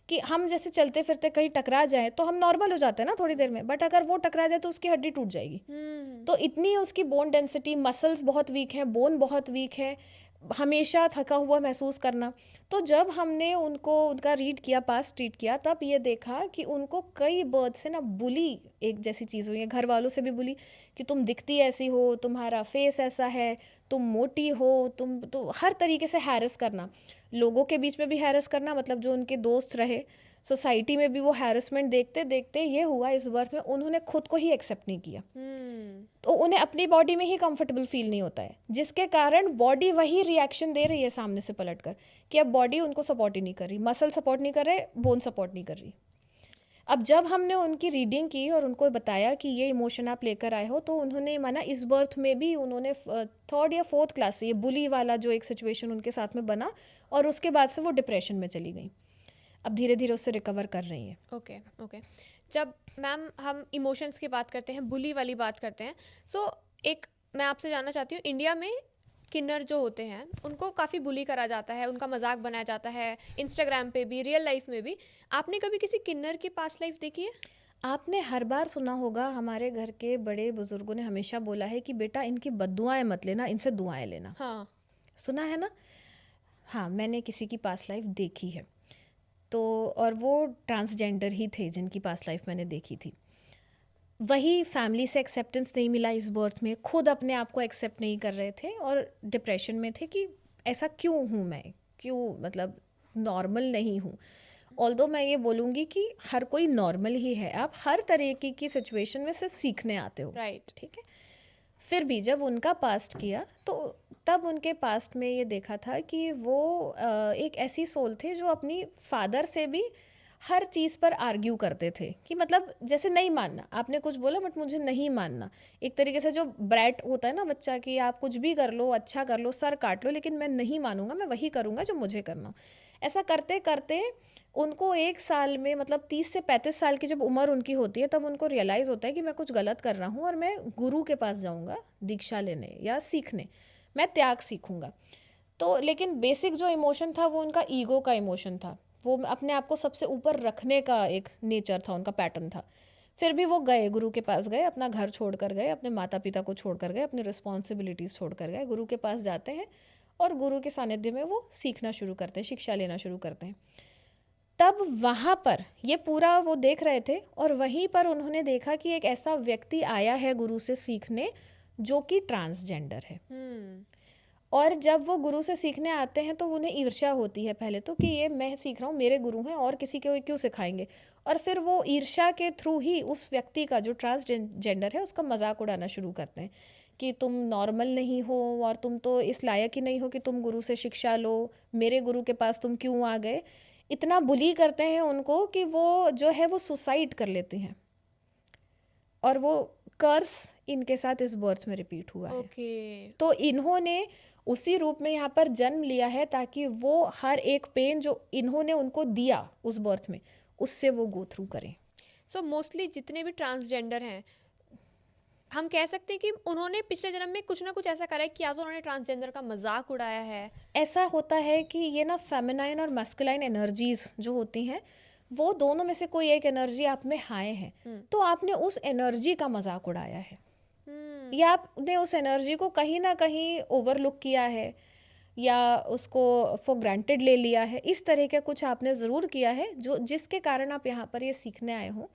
कि हम जैसे चलते फिरते कहीं टकरा जाए तो हम नॉर्मल हो जाते हैं ना थोड़ी देर में, बट अगर वो टकरा जाए तो उसकी हड्डी टूट जाएगी। तो इतनी उसकी बोन डेंसिटी, मसल्स बहुत वीक है, बोन बहुत वीक है, हमेशा थका हुआ महसूस करना। तो जब हमने उनको उनका रीड किया, पास ट्रीट किया, तब ये देखा कि उनको कई बर्थ से ना बुली एक जैसी चीज़ हुई है, घर वालों से भी बुली कि तुम दिखती ऐसी हो, तुम्हारा फेस ऐसा है, तुम मोटी हो, तुम तो हर तरीके से हैरेस करना, लोगों के बीच में भी हैरेस करना, मतलब जो उनके दोस्त रहे, सोसाइटी में भी वो हैरेसमेंट देखते देखते ये हुआ इस बर्थ में उन्होंने खुद को ही एक्सेप्ट नहीं किया। तो उन्हें अपनी बॉडी में ही कंफर्टेबल फील नहीं होता है, जिसके कारण बॉडी वही रिएक्शन दे रही है सामने से पलटकर कि अब बॉडी उनको सपोर्ट ही नहीं कर रही, मसल सपोर्ट नहीं कर रहे, बोन सपोर्ट नहीं कर रही। अब जब हमने उनकी रीडिंग की और उनको बताया कि ये इमोशन आप लेकर आए हो, तो उन्होंने माना इस बर्थ में भी उन्होंने 3rd या 4th क्लास से ये बुली वाला जो एक सिचुएशन उनके साथ में बना, और उसके बाद से वो डिप्रेशन में चली गई। अब धीरे धीरे उससे रिकवर कर रही हैं। Okay okay. जब मैम हम इमोशंस की बात करते हैं, बुली वाली बात करते हैं, सो एक मैं आपसे जानना चाहती हूँ, इंडिया में किन्नर जो होते हैं उनको काफ़ी बुली करा जाता है, उनका मजाक बनाया जाता है, इंस्टाग्राम पे भी, रियल लाइफ में भी। आपने कभी किसी किन्नर की पास्ट लाइफ देखी है? आपने हर बार सुना होगा, हमारे घर के बड़े बुजुर्गों ने हमेशा बोला है कि बेटा इनकी बद्दुआएं मत लेना, इनसे दुआएं लेना। हाँ। सुना है ना? हाँ, मैंने किसी की पास्ट लाइफ देखी है। तो और वो ट्रांसजेंडर ही थे जिनकी पास्ट लाइफ मैंने देखी थी। वही फैमिली से एक्सेप्टेंस नहीं मिला इस बर्थ में, खुद अपने आप को एक्सेप्ट नहीं कर रहे थे और डिप्रेशन में थे कि ऐसा क्यों हूँ मैं, क्यों मतलब नॉर्मल नहीं हूँ। ऑल्दो मैं ये बोलूँगी कि हर कोई नॉर्मल ही है, आप हर तरीके की सिचुएशन में सिर्फ सीखने आते हो, राइट। ठीक है। फिर भी जब उनका पास्ट किया तो तब उनके पास्ट में ये देखा था कि वो एक ऐसी सोल थे जो अपनी फादर से भी हर चीज़ पर आर्ग्यू करते थे कि मतलब जैसे नहीं मानना, आपने कुछ बोला बट मुझे नहीं मानना। एक तरीके से जो ब्रैट होता है ना बच्चा, कि आप कुछ भी कर लो, अच्छा कर लो, सर काट लो, लेकिन मैं नहीं मानूंगा, मैं वही करूँगा जो मुझे करना हो। ऐसा करते करते उनको एक साल में, मतलब 30 से 35 साल की जब उम्र उनकी होती है, तब उनको रियलाइज़ होता है कि मैं कुछ गलत कर रहा हूँ और मैं गुरु के पास जाऊँगा दीक्षा लेने या सीखने, मैं त्याग सीखूँगा। तो लेकिन बेसिक जो इमोशन था वो उनका ईगो का इमोशन था, वो अपने आप को सबसे ऊपर रखने का एक नेचर था, उनका पैटर्न था। फिर भी वो गए, गुरु के पास गए, अपना घर छोड़ कर गए, अपने माता पिता को छोड़ कर गए, अपनी रिस्पॉन्सिबिलिटीज़ छोड़ कर गए, गुरु के पास जाते हैं और गुरु के सानिध्य में वो सीखना शुरू करते हैं, शिक्षा लेना शुरू करते हैं। तब वहाँ पर ये पूरा वो देख रहे थे और वहीं पर उन्होंने देखा कि एक ऐसा व्यक्ति आया है गुरु से सीखने जो कि ट्रांसजेंडर है। और जब वो गुरु से सीखने आते हैं तो उन्हें ईर्ष्या होती है पहले तो, कि ये मैं सीख रहा हूँ, मेरे गुरु हैं और किसी को क्यों सिखाएंगे। और फिर वो ईर्ष्या के थ्रू ही उस व्यक्ति का, जो ट्रांसजेंडर है, उसका मजाक उड़ाना शुरू करते हैं कि तुम नॉर्मल नहीं हो और तुम तो इस लायक ही नहीं हो कि तुम गुरु से शिक्षा लो, मेरे गुरु के पास तुम क्यों आ गए। इतना बुली करते हैं उनको कि वो जो है वो सुसाइड कर लेती हैं। और वो कर्स इनके साथ इस बर्थ में रिपीट हुआ है। तो इन्होंने उसी रूप में यहाँ पर जन्म लिया है ताकि वो हर एक पेन जो इन्होंने उनको दिया उस बर्थ में, उससे वो गो थ्रू करें। सो मोस्टली जितने भी ट्रांसजेंडर हैं, हम कह सकते हैं कि उन्होंने पिछले जन्म में कुछ ना कुछ ऐसा करा है कि या तो उन्होंने ट्रांसजेंडर का मजाक उड़ाया है। ऐसा होता है कि ये ना फेमिनाइन और मस्कुलाइन एनर्जीज जो होती हैं, वो दोनों में से कोई एक एनर्जी आप में हाई है, तो आपने उस एनर्जी का मजाक उड़ाया है या आपने उस एनर्जी को कहीं ना कहीं ओवरलुक किया है या उसको फॉर ग्रांटेड ले लिया है। इस तरह का कुछ आपने ज़रूर किया है जो जिसके कारण आप यहाँ पर ये सीखने आए हो।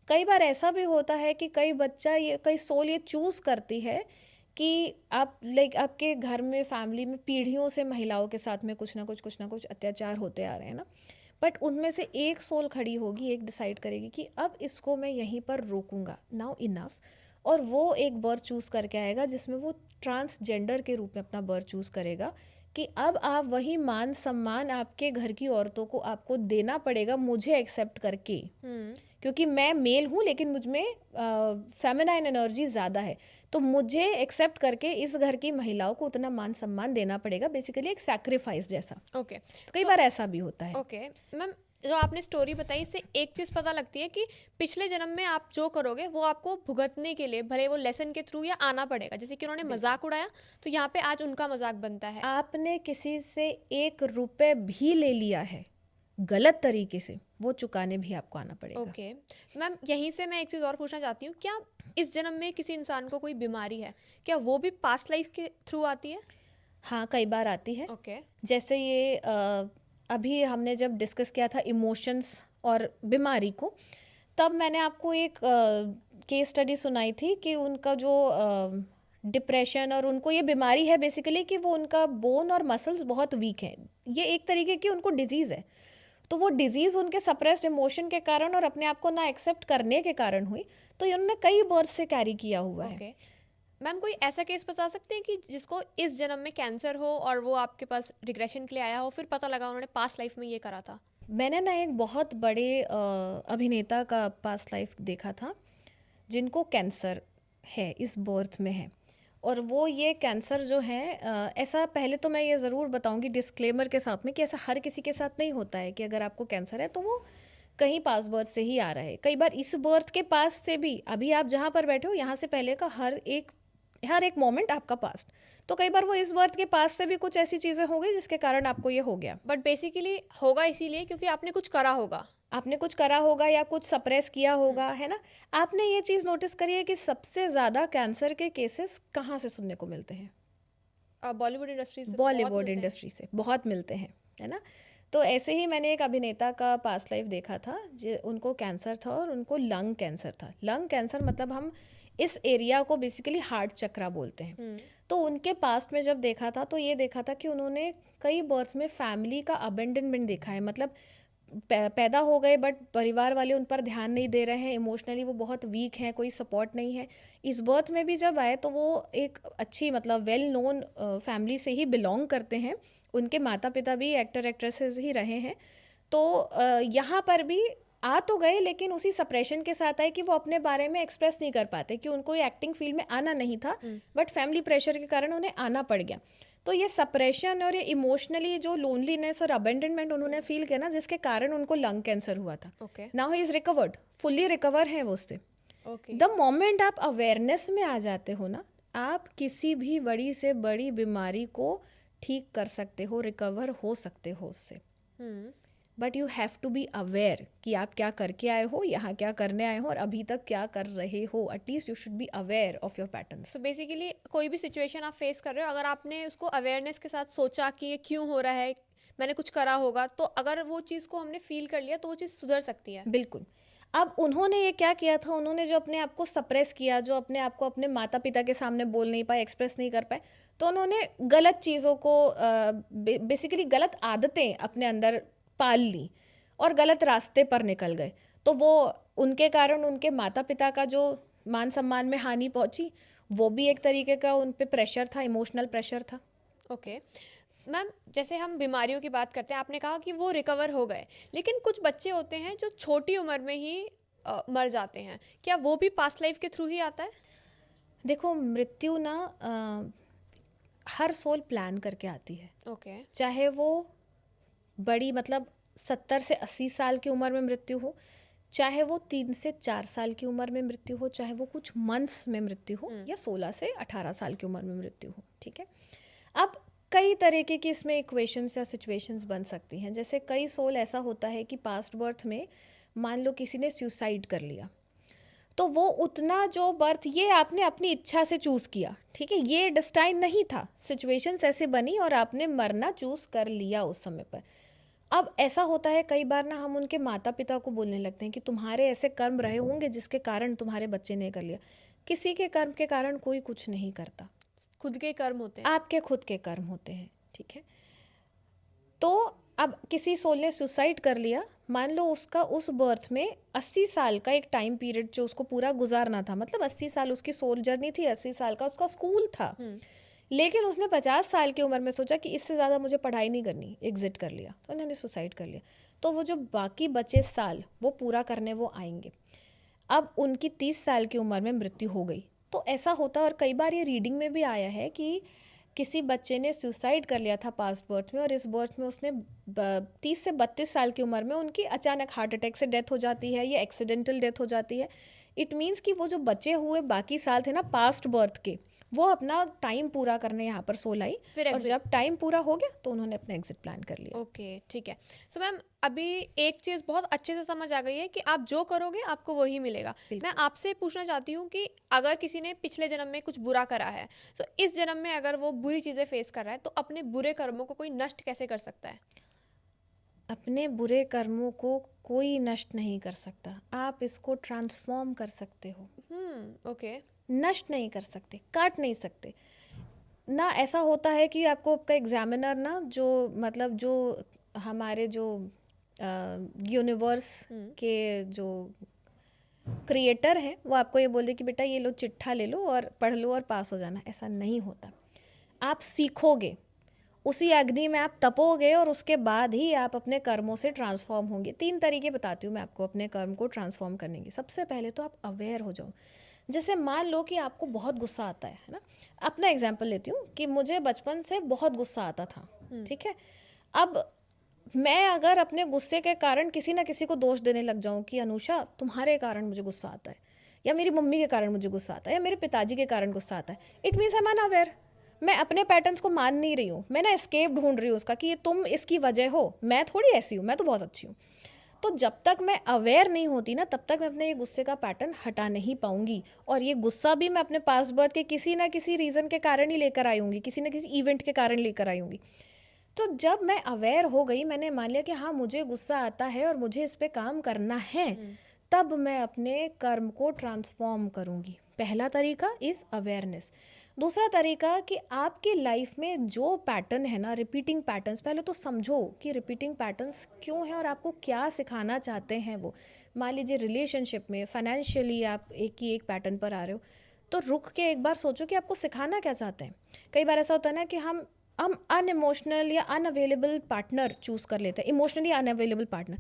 कई बार ऐसा भी होता है कि कई सोल ये चूज़ करती है कि आप आपके घर में, फैमिली में पीढ़ियों से महिलाओं के साथ में कुछ ना कुछ अत्याचार होते आ रहे हैं ना, बट उनमें से एक सोल खड़ी होगी, एक डिसाइड करेगी कि अब इसको मैं यहीं पर रोकूंगा, नाउ इनफ। और वो एक बर्थ चूज़ करके आएगा जिसमें वो ट्रांसजेंडर के रूप में अपना बर्थ चूज़ करेगा कि अब आप वही मान सम्मान आपके घर की औरतों को आपको देना पड़ेगा, मुझे एक्सेप्ट करके, क्योंकि मैं मेल हूँ लेकिन मुझ में फेमिनाइन एनर्जी ज़्यादा है, तो मुझे एक्सेप्ट करके इस घर की महिलाओं को उतना मान सम्मान देना पड़ेगा, बेसिकली एक सैक्रिफाइस जैसा। ओके। तो कई बार ऐसा भी होता है। ओके मैम, जो आपने स्टोरी बताई, इससे एक चीज़ पता लगती है कि पिछले जन्म में आप जो करोगे वो आपको भुगतने के लिए, भले वो लेसन के थ्रू या आना पड़ेगा। जैसे कि उन्होंने मजाक उड़ाया तो यहाँ पे आज उनका मजाक बनता है। आपने किसी से 1 रुपए भी ले लिया है गलत तरीके से, वो चुकाने भी आपको आना पड़ेगा। ओके मैम, यहीं से मैं एक चीज़ और पूछना चाहती हूँ, क्या इस जन्म में किसी इंसान को कोई बीमारी है, क्या वो भी पास्ट लाइफ के थ्रू आती है? हाँ, कई बार आती है। ओके। जैसे ये अभी हमने जब डिस्कस किया था इमोशंस और बीमारी को, तब मैंने आपको एक केस स्टडी सुनाई थी कि उनका जो डिप्रेशन और उनको ये बीमारी है बेसिकली कि वो उनका बोन और मसल्स बहुत वीक हैं। ये एक तरीके की उनको डिजीज़ है। तो वो डिजीज़ उनके सप्रेस्ड इमोशन के कारण और अपने आप को ना एक्सेप्ट करने के कारण हुई, तो उन्होंने कई बर्थ से कैरी किया हुआ है। मैम, कोई ऐसा केस बता सकते हैं कि जिसको इस जन्म में कैंसर हो और वो आपके पास रिग्रेशन के लिए आया हो, फिर पता लगा उन्होंने पास्ट लाइफ में ये करा था? मैंने ना एक बहुत बड़े अभिनेता का पास्ट लाइफ देखा था जिनको कैंसर है, इस बर्थ में है, और वो ये कैंसर जो है ऐसा पहले तो मैं ये ज़रूर बताऊंगी डिस्क्लेमर के साथ में कि ऐसा हर किसी के साथ नहीं होता है कि अगर आपको कैंसर है तो वो कहीं पास बर्थ से ही आ रहा है। कई बार इस बर्थ के पास से भी, अभी आप जहाँ पर बैठे हो यहाँ से पहले का हर एक मोमेंट आपका पास्ट, तो कई बार वो इस बर्थ के पास से भी कुछ ऐसी चीज़ें हो गई जिसके कारण आपको ये हो गया। बट बेसिकली होगा इसीलिए क्योंकि आपने कुछ करा होगा। आपने कुछ करा होगा या कुछ सप्रेस किया होगा, है ना। आपने ये चीज़ नोटिस करी है कि सबसे ज़्यादा कैंसर के केसेस कहाँ से सुनने को मिलते हैं? बॉलीवुड इंडस्ट्री से बॉलीवुड इंडस्ट्री से बहुत मिलते हैं, है ना। तो ऐसे ही मैंने एक अभिनेता का पास्ट लाइफ देखा था, जो उनको कैंसर था और उनको लंग कैंसर था। लंग कैंसर मतलब हम इस एरिया को बेसिकली हार्ट चक्रा बोलते हैं। तो उनके पास्ट में जब देखा था तो ये देखा था कि उन्होंने कई बर्थ में फैमिली का अबेंडनमेंट देखा है। मतलब पैदा हो गए बट परिवार वाले उन पर ध्यान नहीं दे रहे हैं, इमोशनली वो बहुत वीक हैं, कोई सपोर्ट नहीं है। इस बर्थ में भी जब आए तो वो एक अच्छी मतलब वेल नोन फैमिली से ही बिलोंग करते हैं। उनके माता पिता भी एक्टर एक्ट्रेसेस ही रहे हैं। तो यहाँ पर भी आ तो गए लेकिन उसी सप्रेशन के साथ आए कि वो अपने बारे में एक्सप्रेस नहीं कर पाते कि उनको ये एक्टिंग फील्ड में आना नहीं था, बट फैमिली प्रेशर के कारण उन्हें आना पड़ गया। तो ये सप्रेशन और ये इमोशनली जो लोनलीनेस और अबेंडनमेंट उन्होंने फील किया ना, जिसके कारण उनको लंग कैंसर हुआ था। Okay now he is recovered, fully recover है वो उससे। ओके द मोमेंट आप अवेयरनेस में आ जाते हो ना, आप किसी भी बड़ी से बड़ी बीमारी को ठीक कर सकते हो, रिकवर हो सकते हो उससे। But you have to be aware कि आप क्या करके आए हो, यहाँ क्या करने आए हो और अभी तक क्या कर रहे हो। At least you should be aware of your patterns. So basically कोई भी सिचुएशन आप फेस कर रहे हो, अगर आपने उसको अवेयरनेस के साथ सोचा कि ये क्यों हो रहा है, मैंने कुछ करा होगा, तो अगर वो चीज़ को हमने फील कर लिया तो वो चीज़ सुधर सकती है। बिल्कुल। अब उन्होंने ये क्या किया था, उन्होंने जो अपने आप को सप्रेस किया, जो अपने आप को अपने माता पिता के सामने बोल नहीं पाए, एक्सप्रेस नहीं कर पाए, तो उन्होंने गलत चीज़ों को बेसिकली गलत आदतें अपने अंदर पाल ली और गलत रास्ते पर निकल गए। तो वो उनके कारण उनके माता पिता का जो मान सम्मान में हानि पहुंची, वो भी एक तरीके का उन पे प्रेशर था, इमोशनल प्रेशर था। ओके मैम, जैसे हम बीमारियों की बात करते हैं, आपने कहा कि वो रिकवर हो गए, लेकिन कुछ बच्चे होते हैं जो छोटी उम्र में ही मर जाते हैं, क्या वो भी पास्ट लाइफ के थ्रू ही आता है? देखो, मृत्यु ना हर सोल प्लान करके आती है। ओके चाहे वो बड़ी मतलब 70 से 80 साल की उम्र में मृत्यु हो, चाहे वो 3 से 4 साल की उम्र में मृत्यु हो, चाहे वो कुछ मंथ्स में मृत्यु हो, या 16 से 18 साल की उम्र में मृत्यु हो। ठीक है। अब कई तरीके की इसमें इक्वेशंस या सिचुएशंस बन सकती हैं। जैसे कई सोल ऐसा होता है कि पास्ट बर्थ में मान लो किसी ने सुसाइड कर लिया, तो वो उतना जो बर्थ ये आपने अपनी इच्छा से चूज़ किया, ठीक है, ये डिस्टाइन नहीं था, सिचुएशंस ऐसे बनी और आपने मरना चूज़ कर लिया उस समय पर। अब ऐसा होता है कई बार ना, हम उनके माता पिता को बोलने लगते हैं कि तुम्हारे ऐसे कर्म रहे होंगे जिसके कारण तुम्हारे बच्चे ने कर लिया। किसी के कर्म के कारण कोई कुछ नहीं करता, खुद के कर्म होते हैं। आपके खुद के कर्म होते हैं। ठीक है। तो अब किसी सोल ने सुसाइड कर लिया, मान लो उसका उस बर्थ में 80 साल का एक टाइम पीरियड जो उसको पूरा गुजारना था, मतलब 80 साल उसकी सोल जर्नी थी, 80 साल का उसका स्कूल था, लेकिन उसने 50 साल की उम्र में सोचा कि इससे ज़्यादा मुझे पढ़ाई नहीं करनी, एग्जिट कर लिया, तो उन्होंने सुसाइड कर लिया। तो वो जो बाकी बचे साल वो पूरा करने वो आएंगे। अब उनकी 30 साल की उम्र में मृत्यु हो गई। तो ऐसा होता है, और कई बार ये रीडिंग में भी आया है कि किसी बच्चे ने सुसाइड कर लिया था पास्ट बर्थ में, और इस बर्थ में उसने 30 से 32 साल की उम्र में उनकी अचानक हार्ट अटैक से डेथ हो जाती है या एक्सीडेंटल डेथ हो जाती है। इट मीन्स कि वो जो बचे हुए बाकी साल थे ना पास्ट बर्थ के, वो अपना टाइम पूरा करने यहाँ पर सोल आई, फिर और जब टाइम पूरा हो गया तो उन्होंने अपना एग्जिट प्लान कर लिया। ओके ठीक है। सो मैम, अभी एक चीज़ बहुत अच्छे से समझ आ गई है कि आप जो करोगे आपको वही मिलेगा। मैं आपसे पूछना चाहती हूँ कि अगर किसी ने पिछले जन्म में कुछ बुरा करा है, तो इस जन्म में अगर वो बुरी चीज़ें फेस कर रहा है, तो अपने बुरे कर्मों को कोई नष्ट कैसे कर सकता है? अपने बुरे कर्मों को कोई नष्ट नहीं कर सकता, आप इसको ट्रांसफॉर्म कर सकते हो। ओके नष्ट नहीं कर सकते, काट नहीं सकते ना। ऐसा होता है कि आपको आपका एग्जामिनर ना, जो मतलब जो हमारे जो यूनिवर्स के जो क्रिएटर हैं, वो आपको ये बोल दे कि बेटा ये लो चिट्ठा ले लो और पढ़ लो और पास हो जाना। ऐसा नहीं होता। आप सीखोगे, उसी अग्नि में आप तपोगे, और उसके बाद ही आप अपने कर्मों से ट्रांसफॉर्म होंगे। 3 तरीके बताती हूँ मैं आपको अपने कर्म को ट्रांसफॉर्म करने के। सबसे पहले तो आप अवेयर हो जाओ। जैसे मान लो कि आपको बहुत गुस्सा आता है ना, अपना एग्जांपल लेती हूँ कि मुझे बचपन से बहुत गुस्सा आता था, ठीक है। अब मैं अगर अपने गुस्से के कारण किसी ना किसी को दोष देने लग जाऊं कि अनुषा तुम्हारे कारण मुझे गुस्सा आता है, या मेरी मम्मी के कारण मुझे गुस्सा आता है, या मेरे पिताजी के कारण गुस्सा आता है, it means I am unaware. मैं अपने पैटर्न्स को मान नहीं रही हूँ, मैं ना एस्केप ढूंढ रही हूँ उसका कि ये तुम इसकी वजह हो, मैं थोड़ी ऐसी हूँ, मैं तो बहुत अच्छी हूँ। तो जब तक मैं अवेयर नहीं होती ना, तब तक मैं अपने ये गुस्से का पैटर्न हटा नहीं पाऊंगी। और ये गुस्सा भी मैं अपने पास्ट बर्थ के किसी ना किसी रीज़न के कारण ही लेकर आई हूँगी, किसी ना किसी इवेंट के कारण लेकर आई हूँगी। तो जब मैं अवेयर हो गई, मैंने मान लिया कि हाँ मुझे गुस्सा आता है और मुझे इस पे काम करना है, तब मैं अपने कर्म को ट्रांसफॉर्म करूँगी। पहला तरीका इज़ अवेयरनेस। दूसरा तरीका कि आपकी लाइफ में जो पैटर्न है ना, रिपीटिंग पैटर्न्स, पहले तो समझो कि रिपीटिंग पैटर्न्स क्यों हैं और आपको क्या सिखाना चाहते हैं वो। मान लीजिए रिलेशनशिप में, फाइनेंशियली आप एक ही एक पैटर्न पर आ रहे हो, तो रुक के एक बार सोचो कि आपको सिखाना क्या चाहते हैं। कई बार ऐसा होता है ना कि हम अनइमोशनल या अनअवेलेबल पार्टनर चूज़ कर लेते हैं, इमोशनली अनअवेलेबल पार्टनर।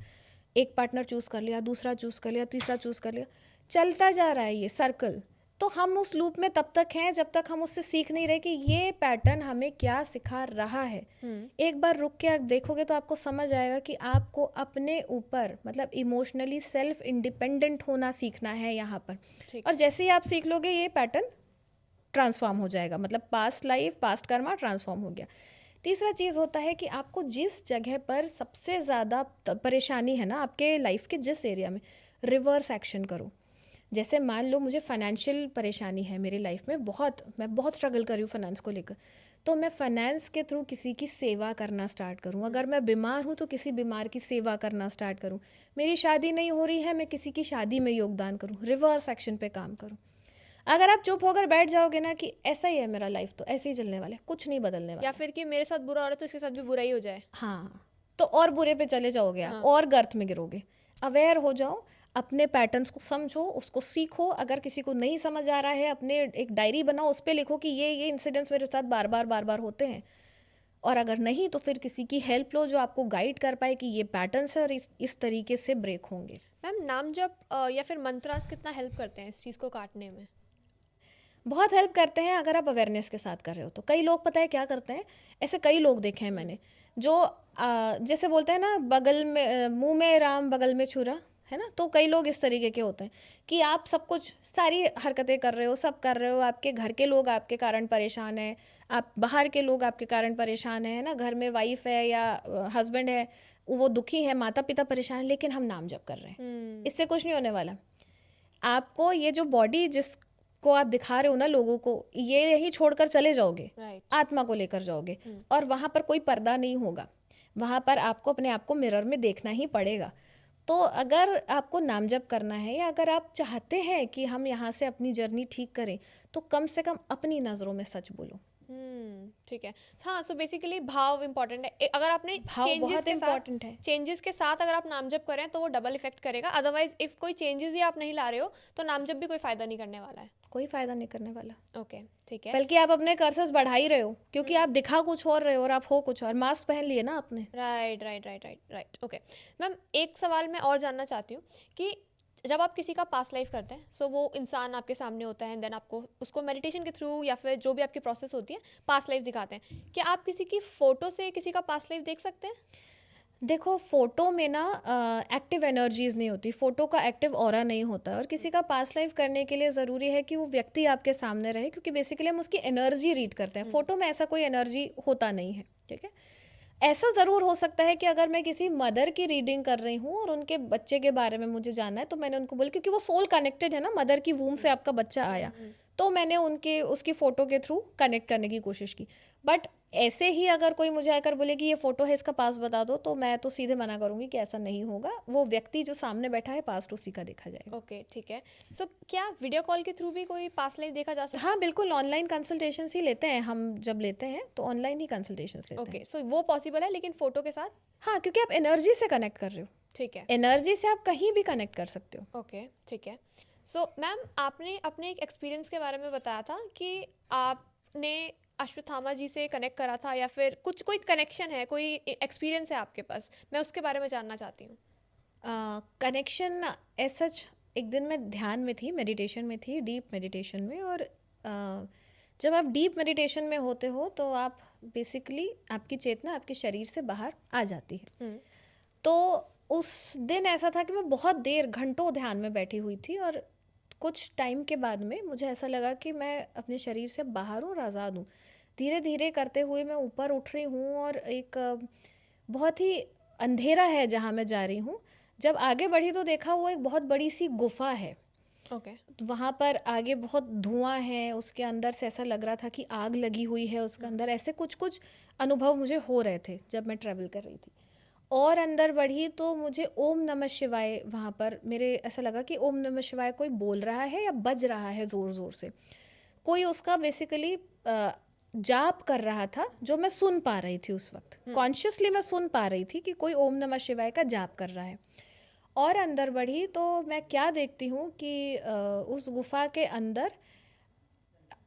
एक पार्टनर चूज़ कर लिया, दूसरा चूज़ कर लिया, तीसरा चूज़ कर लिया, चलता जा रहा है ये सर्कल। तो हम उस लूप में तब तक हैं जब तक हम उससे सीख नहीं रहे कि ये पैटर्न हमें क्या सिखा रहा है। एक बार रुक के आप देखोगे तो आपको समझ आएगा कि आपको अपने ऊपर मतलब इमोशनली सेल्फ इंडिपेंडेंट होना सीखना है यहाँ पर। और जैसे ही आप सीख लोगे ये पैटर्न ट्रांसफॉर्म हो जाएगा, मतलब past life, past Karma transform हो गया। तीसरा चीज़ होता है कि आपको जिस जगह पर सबसे ज़्यादा परेशानी है ना आपके लाइफ के जिस एरिया में, रिवर्स एक्शन करो। जैसे मान लो मुझे फाइनेंशियल परेशानी है मेरी लाइफ में, मैं बहुत स्ट्रगल कर रही हूँ फाइनेंस को लेकर, तो मैं फाइनेंस के थ्रू किसी की सेवा करना स्टार्ट करूँ। अगर मैं बीमार हूँ तो किसी बीमार की सेवा करना स्टार्ट करूँ। मेरी शादी नहीं हो रही है, मैं किसी की शादी में योगदान करूँ, रिवर्स एक्शन पे काम करूँ। अगर आप चुप होकर बैठ जाओगे ना कि ऐसा ही है मेरा लाइफ, तो ऐसे ही चलने वाला है, कुछ नहीं बदलने वाला। या फिर कि मेरे साथ बुरा हो रहा है तो इसके साथ भी बुरा ही हो जाए। हाँ, तो और बुरे पे चले जाओगे आप, और गर्त में गिरोगे। अवेयर हो जाओ, अपने पैटर्न्स को समझो, उसको सीखो। अगर किसी को नहीं समझ आ रहा है, अपने एक डायरी बनाओ, उस पर लिखो कि ये इंसिडेंट्स मेरे साथ बार बार होते हैं। और अगर नहीं तो फिर किसी की हेल्प लो जो आपको गाइड कर पाए कि ये पैटर्न्स है और इस तरीके से ब्रेक होंगे। मैम नाम जप या फिर मंत्रास कितना हेल्प करते हैं इस चीज़ को काटने में? बहुत हेल्प करते हैं अगर आप अवेयरनेस के साथ कर रहे हो तो। कई लोग पता है क्या करते हैं, ऐसे कई लोग देखे हैं मैंने जो जैसे बोलते हैं ना, बगल में मुंह में राम बगल में छुरा, है ना। तो कई लोग इस तरीके के होते हैं कि आप सब कुछ, सारी हरकतें कर रहे हो, सब कर रहे हो, आपके घर के लोग आपके कारण परेशान है, आप बाहर के लोग आपके कारण परेशान है ना, घर में वाइफ है या हस्बैंड है वो दुखी है, माता पिता परेशान है, लेकिन हम नाम जप कर रहे हैं। इससे कुछ नहीं होने वाला। आपको ये जो बॉडी जिसको आप दिखा रहे हो ना लोगों को, ये यही छोड़कर चले जाओगे, आत्मा को लेकर जाओगे, और वहाँ पर कोई पर्दा नहीं होगा। वहाँ पर आपको अपने आप को मिरर में देखना ही पड़ेगा। तो अगर आपको नाम जप करना है या अगर आप चाहते हैं कि हम यहाँ से अपनी जर्नी ठीक करें, तो कम से कम अपनी नज़रों में सच बोलो। ठीक है। हाँ, सो बेसिकली भाव इम्पोर्टेंट है। अगर आपने भाव बहुत इम्पोर्टेंट है। चेंजेस के साथ अगर आप नाम जप करें तो वो डबल इफेक्ट करेगा। अदरवाइज इफ कोई चेंजेस ही आप नहीं ला रहे हो तो नाम जप भी कोई फायदा नहीं करने वाला है। कोई फायदा नहीं करने वाला। ओके, ठीक है। बल्कि आप अपने कर्सेस बढ़ा ही रहे हो, क्योंकि आप दिखा कुछ और रहे हो और आप हो कुछ और। मास्क पहन लिए ना आपने। राइट। ओके मैम, एक सवाल मैं और जानना चाहती हूँ कि जब आप किसी का पास्ट लाइफ करते हैं, सो वो इंसान आपके सामने होता है, देन आपको उसको मेडिटेशन के थ्रू या फिर जो भी आपकी प्रोसेस होती है पास्ट लाइफ दिखाते हैं। क्या आप किसी की फ़ोटो से किसी का पास्ट लाइफ देख सकते हैं? देखो, फोटो में ना एक्टिव एनर्जीज नहीं होती, फोटो का एक्टिव ऑरा नहीं होता है। और किसी का पास्ट लाइफ करने के लिए ज़रूरी है कि वो व्यक्ति आपके सामने रहे, क्योंकि बेसिकली हम उसकी एनर्जी रीड करते हैं। फोटो में ऐसा कोई एनर्जी होता नहीं है, ठीक है। ऐसा ज़रूर हो सकता है कि अगर मैं किसी मदर की रीडिंग कर रही हूँ और उनके बच्चे के बारे में मुझे जानना है, तो मैंने उनको बोला, क्योंकि वो सोल कनेक्टेड है ना, मदर की वूम से आपका बच्चा आया, तो मैंने उसकी फ़ोटो के थ्रू कनेक्ट करने की कोशिश की। बट ऐसे ही अगर कोई मुझे आकर बोले कि ये फ़ोटो है, इसका पास्ट बता दो, तो मैं तो सीधे मना करूँगी कि ऐसा नहीं होगा। वो व्यक्ति जो सामने बैठा है, पास्ट उसी का देखा जाएगा। ओके, ठीक है। सो क्या वीडियो कॉल के थ्रू भी कोई पास्ट लाइफ देखा जा सकता है? हाँ बिल्कुल, ऑनलाइन कंसल्टेशन ही लेते हैं हम। जब लेते हैं तो ऑनलाइन ही कंसल्टेशन लेते हैं। ओके, सो वो पॉसिबल है लेकिन फ़ोटो के साथ? हाँ, क्योंकि आप एनर्जी से कनेक्ट कर रहे हो। ठीक है। एनर्जी से आप कहीं भी कनेक्ट कर सकते हो। ओके, ठीक है। सो मैम, आपने अपने एक एक्सपीरियंस के बारे में बताया था कि आपने अश्वत्थामा जी से कनेक्ट करा था, या फिर कोई कनेक्शन है, कोई एक्सपीरियंस है आपके पास, मैं उसके बारे में जानना चाहती हूँ। कनेक्शन एज सच एक दिन मैं ध्यान में थी, मेडिटेशन में थी, डीप मेडिटेशन में। और जब आप डीप मेडिटेशन में होते हो तो आप बेसिकली आपकी चेतना आपके शरीर से बाहर आ जाती है। तो उस दिन ऐसा था कि मैं बहुत देर घंटों ध्यान में बैठी हुई थी और कुछ टाइम के बाद में मुझे ऐसा लगा कि मैं अपने शरीर से बाहर हूँ और आज़ाद हूँ। धीरे धीरे करते हुए मैं ऊपर उठ रही हूँ और एक बहुत ही अंधेरा है जहाँ मैं जा रही हूँ। जब आगे बढ़ी तो देखा वो एक बहुत बड़ी सी गुफा है। ओके। वहाँ पर आगे बहुत धुआं है, उसके अंदर से ऐसा लग रहा था कि आग लगी हुई है उसके अंदर। ऐसे कुछ कुछ अनुभव मुझे हो रहे थे जब मैं ट्रैवल कर रही थी। और अंदर बढ़ी तो मुझे ओम नमः शिवाय, वहाँ पर मेरे ऐसा लगा कि ओम नमः शिवाय कोई बोल रहा है या बज रहा है ज़ोर ज़ोर से। कोई उसका बेसिकली जाप कर रहा था जो मैं सुन पा रही थी उस वक्त। कॉन्शियसली मैं सुन पा रही थी कि कोई ओम नमः शिवाय का जाप कर रहा है। और अंदर बढ़ी तो मैं क्या देखती हूँ कि उस गुफा के अंदर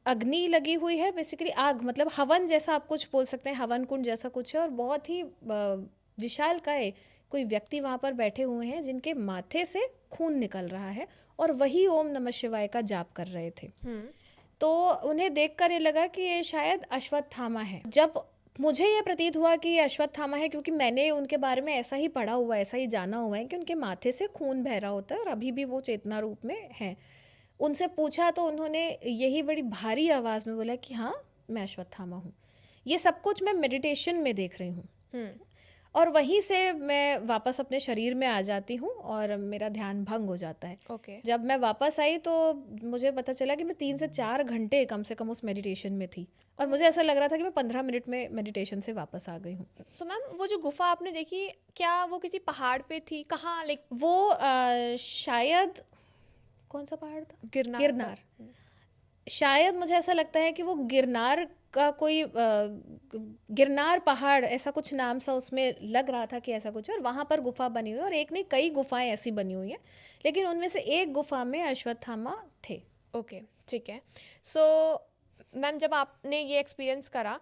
अग्नि लगी हुई है, बेसिकली आग, मतलब हवन जैसा आप कुछ बोल सकते हैं, हवन कुंड जैसा कुछ है। और बहुत ही विशालकाय कोई व्यक्ति वहाँ पर बैठे हुए हैं जिनके माथे से खून निकल रहा है और वही ओम नमः शिवाय का जाप कर रहे थे। तो उन्हें देखकर ये लगा कि ये शायद अश्वत्थामा है। जब मुझे ये प्रतीत हुआ कि ये अश्वत्थामा है, क्योंकि मैंने उनके बारे में ऐसा ही पढ़ा हुआ है, ऐसा ही जाना हुआ है कि उनके माथे से खून बह रहा होता है और अभी भी वो चेतना रूप में है। उनसे पूछा तो उन्होंने यही बड़ी भारी आवाज़ में बोला कि हाँ, मैं अश्वत्थामा हूँ। ये सब कुछ मैं मेडिटेशन में देख रही हूँ। और वहीं से मैं वापस अपने शरीर में आ जाती हूँ और मेरा ध्यान भंग हो जाता है। ओके। जब मैं वापस आई तो मुझे पता चला कि मैं 3 से 4 घंटे कम से कम उस मेडिटेशन में थी और मुझे ऐसा लग रहा था कि मैं 15 मिनट में मेडिटेशन से वापस आ गई हूँ। सो मैम, वो जो गुफा आपने देखी, क्या वो किसी पहाड़ पे थी? कहाँ, लाइक वो शायद कौन सा पहाड़ था? गिरनार। शायद मुझे ऐसा लगता है कि वो गिरनार का कोई गिरनार पहाड़ ऐसा कुछ नाम सा उसमें लग रहा था कि ऐसा कुछ है। और वहाँ पर गुफा बनी हुई है और एक नहीं कई गुफाएं ऐसी बनी हुई हैं, लेकिन उनमें से एक गुफा में अश्वत्थामा थे। ओके, ठीक है। सो मैम, जब आपने ये एक्सपीरियंस करा,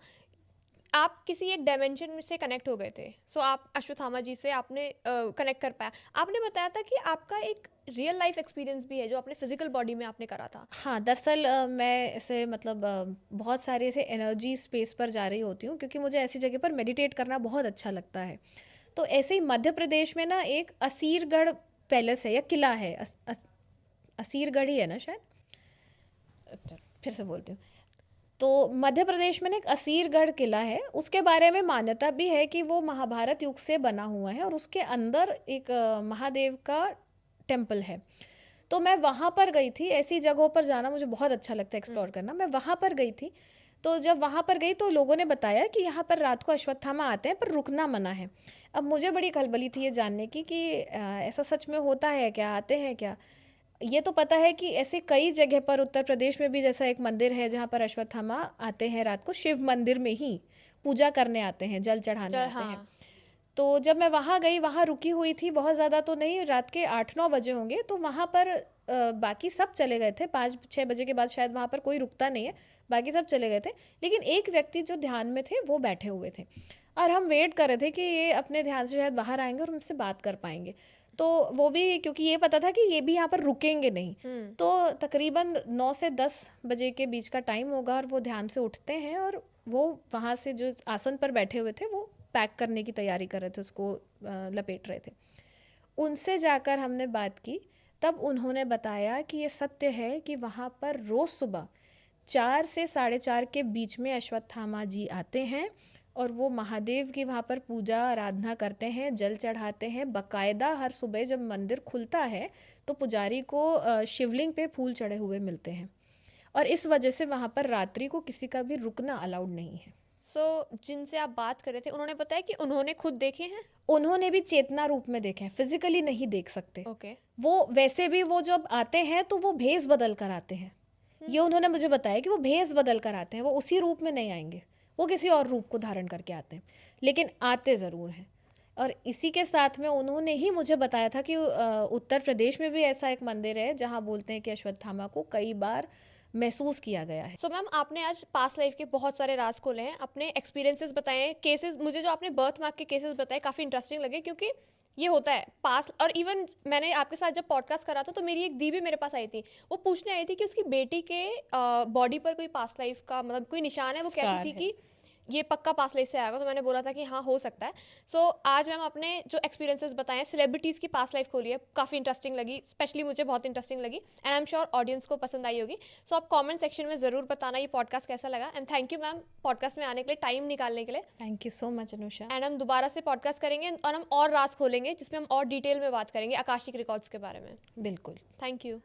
आप किसी एक डायमेंशन में से कनेक्ट हो गए थे। सो आप अश्वत्थामा जी से आपने कनेक्ट कर पाया। आपने बताया था कि आपका एक रियल लाइफ एक्सपीरियंस भी है जो अपने फिजिकल बॉडी में आपने करा था। हाँ, दरअसल मैं ऐसे मतलब बहुत सारे ऐसे एनर्जी स्पेस पर जा रही होती हूँ क्योंकि मुझे ऐसी जगह पर मेडिटेट करना बहुत अच्छा लगता है। तो ऐसे ही मध्य प्रदेश में ना एक असीरगढ़ पैलेस है या किला है, असीरगढ़ ही है ना शायद, फिर से बोलती हूँ। तो मध्य प्रदेश में ना एक असीरगढ़ किला है, उसके बारे में मान्यता भी है कि वो महाभारत युग से बना हुआ है और उसके अंदर एक महादेव का टेम्पल है। तो मैं वहाँ पर गई थी। ऐसी जगहों पर जाना मुझे बहुत अच्छा लगता है, एक्सप्लोर करना। मैं वहाँ पर गई थी। तो जब वहाँ पर गई तो लोगों ने बताया कि यहाँ पर रात को अश्वत्थामा आते हैं पर रुकना मना है। अब मुझे बड़ी खलबली थी ये जानने की कि ऐसा सच में होता है क्या, आते हैं क्या। ये तो पता है कि ऐसे कई जगह पर उत्तर प्रदेश में भी जैसा एक मंदिर है जहाँ पर अश्वत्थामा आते हैं रात को, शिव मंदिर में ही पूजा करने आते हैं, जल चढ़ाने आते हैं। तो जब मैं वहाँ गई, वहाँ रुकी हुई थी, बहुत ज़्यादा तो नहीं, रात के 8-9 बजे होंगे। तो वहाँ पर बाकी सब चले गए थे, 5-6 बजे के बाद शायद वहाँ पर कोई रुकता नहीं है, बाकी सब चले गए थे। लेकिन एक व्यक्ति जो ध्यान में थे वो बैठे हुए थे और हम वेट कर रहे थे कि ये अपने ध्यान से शायद बाहर आएंगे और हमसे बात कर पाएंगे। तो वो भी, क्योंकि ये पता था कि ये भी यहाँ पर रुकेंगे नहीं, तो तकरीबन 9 से 10 बजे के बीच का टाइम होगा और वो ध्यान से उठते हैं और वो वहाँ से जो आसन पर बैठे हुए थे वो पैक करने की तैयारी कर रहे थे, उसको लपेट रहे थे। उनसे जाकर हमने बात की, तब उन्होंने बताया कि ये सत्य है कि वहाँ पर रोज़ सुबह 4 से 4:30 के बीच में अश्वत्थामा जी आते हैं और वो महादेव की वहाँ पर पूजा आराधना करते हैं, जल चढ़ाते हैं बाकायदा। हर सुबह जब मंदिर खुलता है तो पुजारी को शिवलिंग पे फूल चढ़े हुए मिलते हैं और इस वजह से वहाँ पर रात्रि को किसी का भी रुकना अलाउड नहीं है। जिनसे आप बात कर रहे थे उन्होंने बताया कि उन्होंने खुद देखे हैं? उन्होंने भी चेतना रूप में देखे हैं, फिजिकली नहीं देख सकते। ओके। वो वैसे भी वो जब आते हैं तो वो भेष बदल कर आते हैं। ये उन्होंने मुझे बताया कि वो भेष बदल कर आते हैं, वो उसी रूप में नहीं आएंगे, वो किसी और रूप को धारण करके आते हैं, लेकिन आते ज़रूर हैं। और इसी के साथ में उन्होंने ही मुझे बताया था कि उत्तर प्रदेश में भी ऐसा एक मंदिर है जहाँ बोलते हैं कि अश्वत्थामा को कई बार महसूस किया गया है। सो मैम आपने आज पास्ट लाइफ के बहुत सारे राज खोले हैं, अपने एक्सपीरियंसेस बताए हैं, केसेस, मुझे जो आपने बर्थ मार्क के केसेस बताए काफ़ी इंटरेस्टिंग लगे, क्योंकि ये होता है पास। और इवन मैंने आपके साथ जब पॉडकास्ट करा था तो मेरी एक दी भी मेरे पास आई थी, वो पूछने आई थी कि उसकी बेटी के बॉडी पर कोई पास्ट लाइफ का मतलब कोई निशान है, वो Scar कहती थी है। कि ये पक्का पास्ट लाइफ से आएगा। तो मैंने बोला था कि हाँ हो सकता है। सो आज मैम अपने जो एक्सपीरियंसेस बताए हैं, सेलिब्रिटीज़ की पास्ट लाइफ खोली है, काफ़ी इंटरेस्टिंग लगी, स्पेशली मुझे बहुत इंटरेस्टिंग लगी, and I am sure audience को पसंद आई होगी। सो आप कमेंट सेक्शन में ज़रूर बताना ये पॉडकास्ट कैसा लगा, and thank you ma'am podcast में आने के लिए, टाइम निकालने के लिए। Thank you so much Anusha. And हम दोबारा से पॉडकास्ट करेंगे और हम और राज खोलेंगे जिसमें हम और डिटेल में बात करेंगे आकाशिक रिकॉर्ड्स के बारे में। बिल्कुल। Thank you.